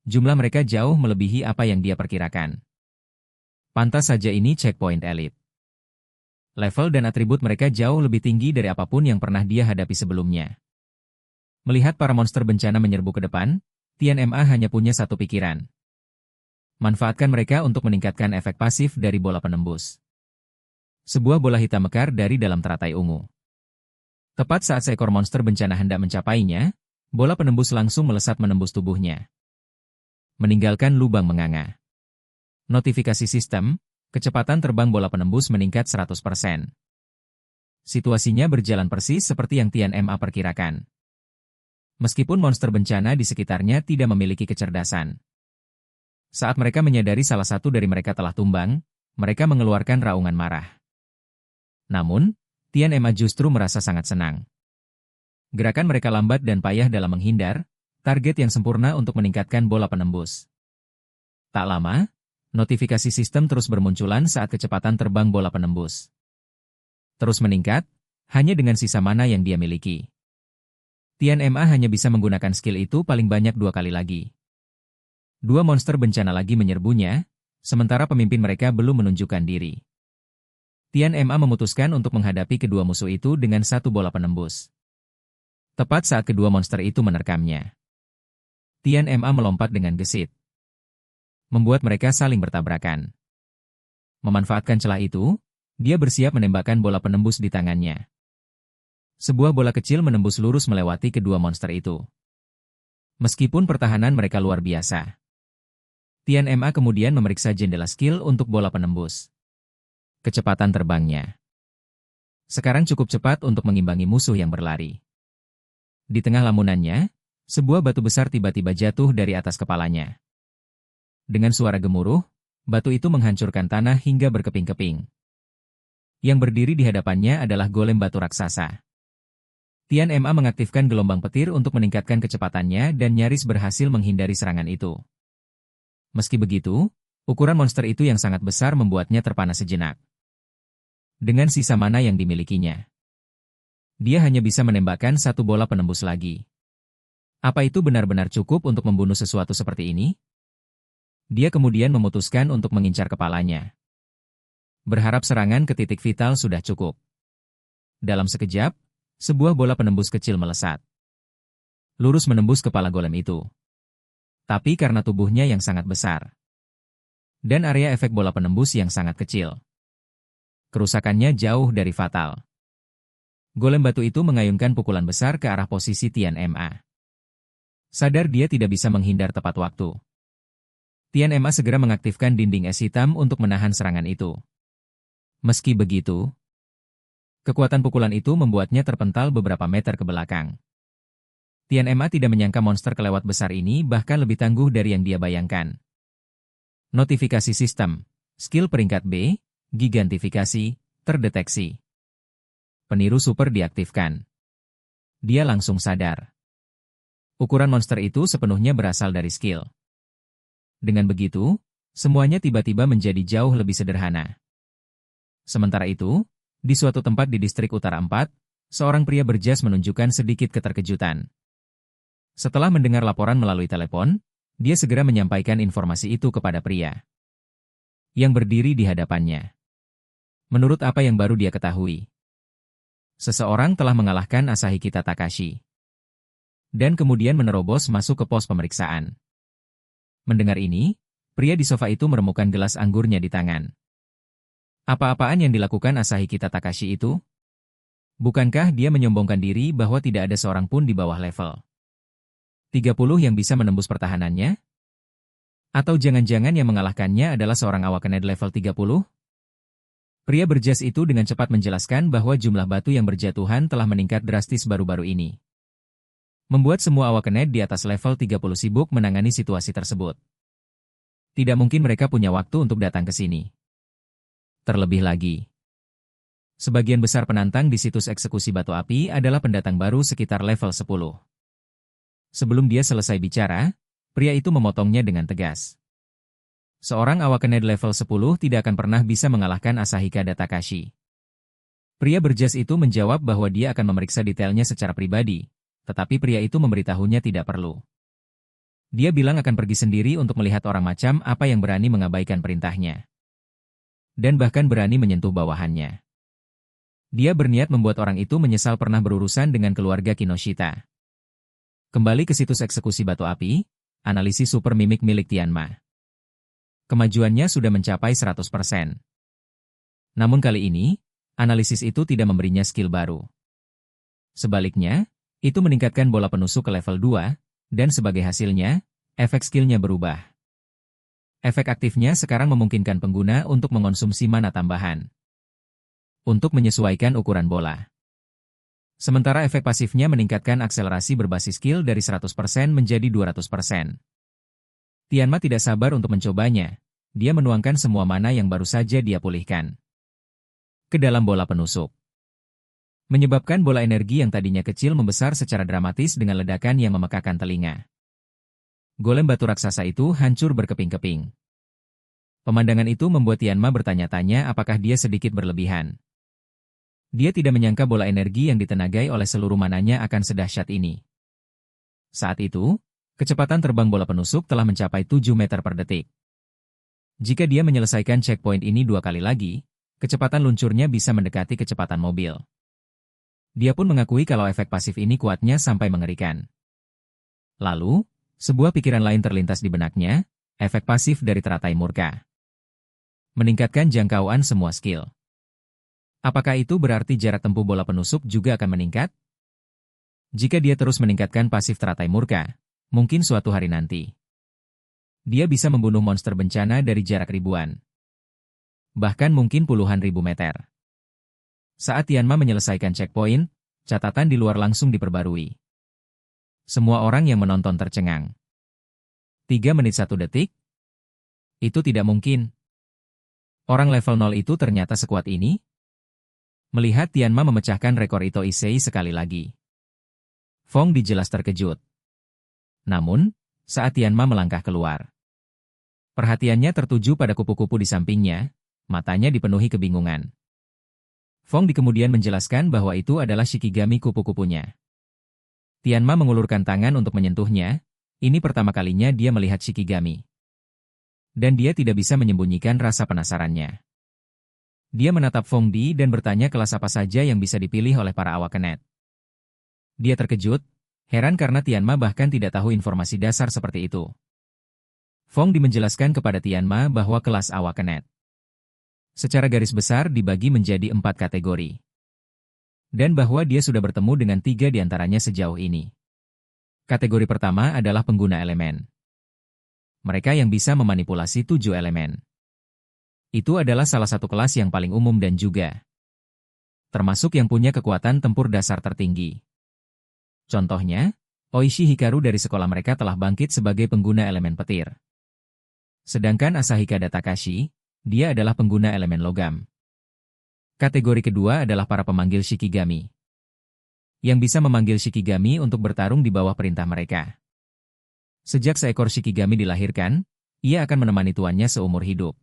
Jumlah mereka jauh melebihi apa yang dia perkirakan. Pantas saja ini checkpoint elite. Level dan atribut mereka jauh lebih tinggi dari apapun yang pernah dia hadapi sebelumnya. Melihat para monster bencana menyerbu ke depan, Tian Ma hanya punya satu pikiran. Manfaatkan mereka untuk meningkatkan efek pasif dari bola penembus. Sebuah bola hitam mekar dari dalam teratai ungu. Tepat saat seekor monster bencana hendak mencapainya, bola penembus langsung melesat menembus tubuhnya, meninggalkan lubang menganga. Notifikasi sistem, kecepatan terbang bola penembus meningkat 100%. Situasinya berjalan persis seperti yang Tian Ma perkirakan. Meskipun monster bencana di sekitarnya tidak memiliki kecerdasan. Saat mereka menyadari salah satu dari mereka telah tumbang, mereka mengeluarkan raungan marah. Namun, Tian Ma justru merasa sangat senang. Gerakan mereka lambat dan payah dalam menghindar, target yang sempurna untuk meningkatkan bola penembus. Tak lama, notifikasi sistem terus bermunculan saat kecepatan terbang bola penembus terus meningkat, hanya dengan sisa mana yang dia miliki. Tian Ma hanya bisa menggunakan skill itu paling banyak 2 kali lagi. 2 monster bencana lagi menyerbunya, sementara pemimpin mereka belum menunjukkan diri. Tian Ma memutuskan untuk menghadapi kedua musuh itu dengan 1 bola penembus. Tepat saat kedua monster itu menerkamnya, Tian Ma melompat dengan gesit, membuat mereka saling bertabrakan. Memanfaatkan celah itu, dia bersiap menembakkan bola penembus di tangannya. Sebuah bola kecil menembus lurus melewati kedua monster itu. Meskipun pertahanan mereka luar biasa, Tian Ma kemudian memeriksa jendela skill untuk bola penembus. Kecepatan terbangnya sekarang cukup cepat untuk mengimbangi musuh yang berlari. Di tengah lamunannya, sebuah batu besar tiba-tiba jatuh dari atas kepalanya. Dengan suara gemuruh, batu itu menghancurkan tanah hingga berkeping-keping. Yang berdiri di hadapannya adalah golem batu raksasa. Tian Ma mengaktifkan gelombang petir untuk meningkatkan kecepatannya dan nyaris berhasil menghindari serangan itu. Meski begitu, ukuran monster itu yang sangat besar membuatnya terpana sejenak. Dengan sisa mana yang dimilikinya, dia hanya bisa menembakkan 1 bola penembus lagi. Apa itu benar-benar cukup untuk membunuh sesuatu seperti ini? Dia kemudian memutuskan untuk mengincar kepalanya. Berharap serangan ke titik vital sudah cukup. Dalam sekejap, sebuah bola penembus kecil melesat, lurus menembus kepala golem itu. Tapi karena tubuhnya yang sangat besar, dan area efek bola penembus yang sangat kecil, kerusakannya jauh dari fatal. Golem batu itu mengayunkan pukulan besar ke arah posisi Tian Ma. Sadar dia tidak bisa menghindar tepat waktu, Tian Ma segera mengaktifkan dinding es hitam untuk menahan serangan itu. Meski begitu, kekuatan pukulan itu membuatnya terpental beberapa meter ke belakang. Tian Ma tidak menyangka monster kelewat besar ini bahkan lebih tangguh dari yang dia bayangkan. Notifikasi sistem, skill peringkat B, gigantifikasi, terdeteksi. Peniru super diaktifkan. Dia langsung sadar. Ukuran monster itu sepenuhnya berasal dari skill. Dengan begitu, semuanya tiba-tiba menjadi jauh lebih sederhana. Sementara itu, di suatu tempat di distrik Utara 4, seorang pria berjas menunjukkan sedikit keterkejutan. Setelah mendengar laporan melalui telepon, dia segera menyampaikan informasi itu kepada pria yang berdiri di hadapannya. Menurut apa yang baru dia ketahui, seseorang telah mengalahkan Asahikita Takashi dan kemudian menerobos masuk ke pos pemeriksaan. Mendengar ini, pria di sofa itu meremukkan gelas anggurnya di tangan. Apa-apaan yang dilakukan Asahikita Takashi itu? Bukankah dia menyombongkan diri bahwa tidak ada seorang pun di bawah level 30 yang bisa menembus pertahanannya? Atau jangan-jangan yang mengalahkannya adalah seorang awakened level 30? Pria berjas itu dengan cepat menjelaskan bahwa jumlah batu yang berjatuhan telah meningkat drastis baru-baru ini, membuat semua awakened di atas level 30 sibuk menangani situasi tersebut. Tidak mungkin mereka punya waktu untuk datang ke sini. Terlebih lagi, sebagian besar penantang di situs eksekusi batu api adalah pendatang baru sekitar level 10. Sebelum dia selesai bicara, pria itu memotongnya dengan tegas. Seorang awakened level 10 tidak akan pernah bisa mengalahkan Asahikita Takashi. Pria berjas itu menjawab bahwa dia akan memeriksa detailnya secara pribadi, tetapi pria itu memberitahunya tidak perlu. Dia bilang akan pergi sendiri untuk melihat orang macam apa yang berani mengabaikan perintahnya, dan bahkan berani menyentuh bawahannya. Dia berniat membuat orang itu menyesal pernah berurusan dengan keluarga Kinoshita. Kembali ke situs eksekusi batu api, analisis super mimik milik Tian Ma. Kemajuannya sudah mencapai 100%. Namun kali ini, analisis itu tidak memberinya skill baru. Sebaliknya, itu meningkatkan bola penusuk ke level 2, dan sebagai hasilnya, efek skillnya berubah. Efek aktifnya sekarang memungkinkan pengguna untuk mengonsumsi mana tambahan untuk menyesuaikan ukuran bola. Sementara efek pasifnya meningkatkan akselerasi berbasis skill dari 100% menjadi 200%. Tianma tidak sabar untuk mencobanya. Dia menuangkan semua mana yang baru saja dia pulihkan ke dalam bola penusuk, menyebabkan bola energi yang tadinya kecil membesar secara dramatis dengan ledakan yang memekakan telinga. Golem batu raksasa itu hancur berkeping-keping. Pemandangan itu membuat Tianma bertanya-tanya apakah dia sedikit berlebihan. Dia tidak menyangka bola energi yang ditenagai oleh seluruh mananya akan sedahsyat ini. Saat itu, kecepatan terbang bola penusuk telah mencapai 7 meter per detik. Jika dia menyelesaikan checkpoint ini 2 kali lagi, kecepatan luncurnya bisa mendekati kecepatan mobil. Dia pun mengakui kalau efek pasif ini kuatnya sampai mengerikan. Lalu, sebuah pikiran lain terlintas di benaknya, efek pasif dari teratai murka. Meningkatkan jangkauan semua skill. Apakah itu berarti jarak tempuh bola penusuk juga akan meningkat? Jika dia terus meningkatkan pasif teratai murka, mungkin suatu hari nanti dia bisa membunuh monster bencana dari jarak ribuan. Bahkan mungkin puluhan ribu meter. Saat Tianma menyelesaikan checkpoint, catatan di luar langsung diperbarui. Semua orang yang menonton tercengang. 3 menit 1 detik? Itu tidak mungkin. Orang level 0 itu ternyata sekuat ini? Melihat Tianma memecahkan rekor Ito Issei sekali lagi, Fong Di jelas terkejut. Namun, saat Tianma melangkah keluar, perhatiannya tertuju pada kupu-kupu di sampingnya, matanya dipenuhi kebingungan. Fong Di kemudian menjelaskan bahwa itu adalah Shikigami kupu-kupunya. Tianma mengulurkan tangan untuk menyentuhnya, ini pertama kalinya dia melihat Shikigami. Dan dia tidak bisa menyembunyikan rasa penasarannya. Dia menatap Fong Di dan bertanya kelas apa saja yang bisa dipilih oleh para awakenet. Dia terkejut, heran karena Tianma bahkan tidak tahu informasi dasar seperti itu. Fong Di menjelaskan kepada Tianma bahwa kelas awakenet secara garis besar dibagi menjadi 4 kategori. Dan bahwa dia sudah bertemu dengan 3 di antaranya sejauh ini. Kategori pertama adalah pengguna elemen. Mereka yang bisa memanipulasi 7 elemen. Itu adalah salah satu kelas yang paling umum dan juga termasuk yang punya kekuatan tempur dasar tertinggi. Contohnya, Oishi Hikaru dari sekolah mereka telah bangkit sebagai pengguna elemen petir. Sedangkan Asahikada Takashi, dia adalah pengguna elemen logam. Kategori kedua adalah para pemanggil Shikigami, yang bisa memanggil Shikigami untuk bertarung di bawah perintah mereka. Sejak seekor Shikigami dilahirkan, ia akan menemani tuannya seumur hidup.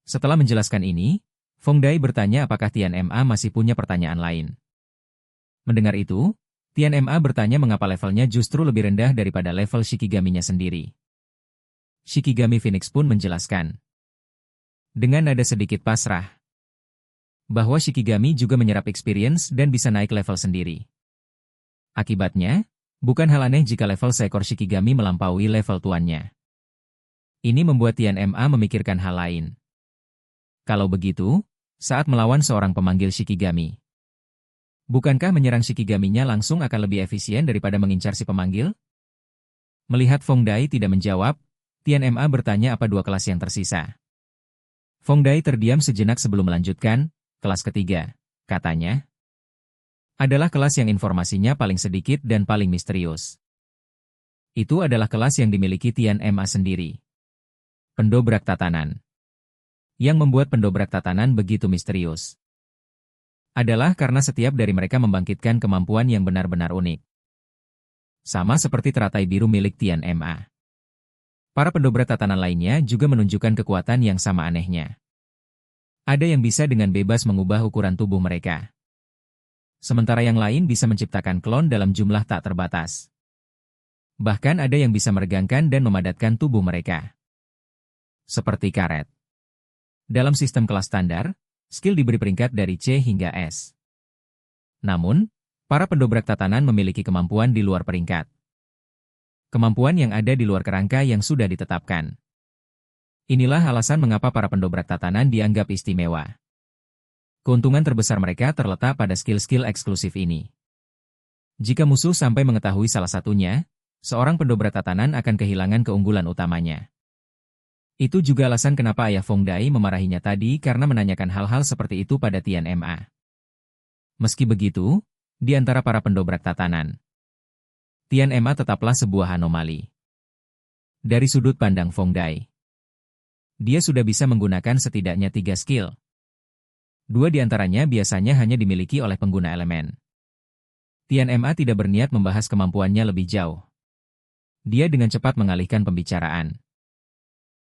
Setelah menjelaskan ini, Fong Dai bertanya apakah Tianma masih punya pertanyaan lain. Mendengar itu, Tianma bertanya mengapa levelnya justru lebih rendah daripada level Shikigaminya sendiri. Shikigami Phoenix pun menjelaskan, dengan nada sedikit pasrah, bahwa Shikigami juga menyerap experience dan bisa naik level sendiri. Akibatnya, bukan hal aneh jika level seekor Shikigami melampaui level tuannya. Ini membuat Tianma memikirkan hal lain. Kalau begitu, saat melawan seorang pemanggil Shikigami, bukankah menyerang Shikigaminya langsung akan lebih efisien daripada mengincar si pemanggil? Melihat Fong Dai tidak menjawab, Tianma bertanya apa 2 kelas yang tersisa. Fong Dai terdiam sejenak sebelum melanjutkan, kelas ketiga, katanya, adalah kelas yang informasinya paling sedikit dan paling misterius. Itu adalah kelas yang dimiliki Tianma sendiri. Pendobrak tatanan. Yang membuat pendobrak tatanan begitu misterius adalah karena setiap dari mereka membangkitkan kemampuan yang benar-benar unik. Sama seperti teratai biru milik Tianma. Para pendobrak tatanan lainnya juga menunjukkan kekuatan yang sama anehnya. Ada yang bisa dengan bebas mengubah ukuran tubuh mereka. Sementara yang lain bisa menciptakan klon dalam jumlah tak terbatas. Bahkan ada yang bisa meregangkan dan memadatkan tubuh mereka. Seperti karet. Dalam sistem kelas standar, skill diberi peringkat dari C hingga S. Namun, para pendobrak tatanan memiliki kemampuan di luar peringkat. Kemampuan yang ada di luar kerangka yang sudah ditetapkan. Inilah alasan mengapa para pendobrak tatanan dianggap istimewa. Keuntungan terbesar mereka terletak pada skill-skill eksklusif ini. Jika musuh sampai mengetahui salah satunya, seorang pendobrak tatanan akan kehilangan keunggulan utamanya. Itu juga alasan kenapa ayah Feng Dai memarahinya tadi karena menanyakan hal-hal seperti itu pada Tian Ma. Meski begitu, di antara para pendobrak tatanan, Tian Ma tetaplah sebuah anomali. Dari sudut pandang Feng Dai, dia sudah bisa menggunakan setidaknya 3 skill. 2 di antaranya biasanya hanya dimiliki oleh pengguna elemen. Tian Ma tidak berniat membahas kemampuannya lebih jauh. Dia dengan cepat mengalihkan pembicaraan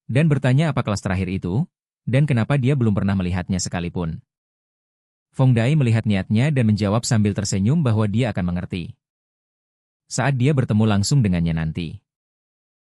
dan bertanya apa kelas terakhir itu, dan kenapa dia belum pernah melihatnya sekalipun. Feng Dai melihat niatnya dan menjawab sambil tersenyum bahwa dia akan mengerti saat dia bertemu langsung dengannya nanti.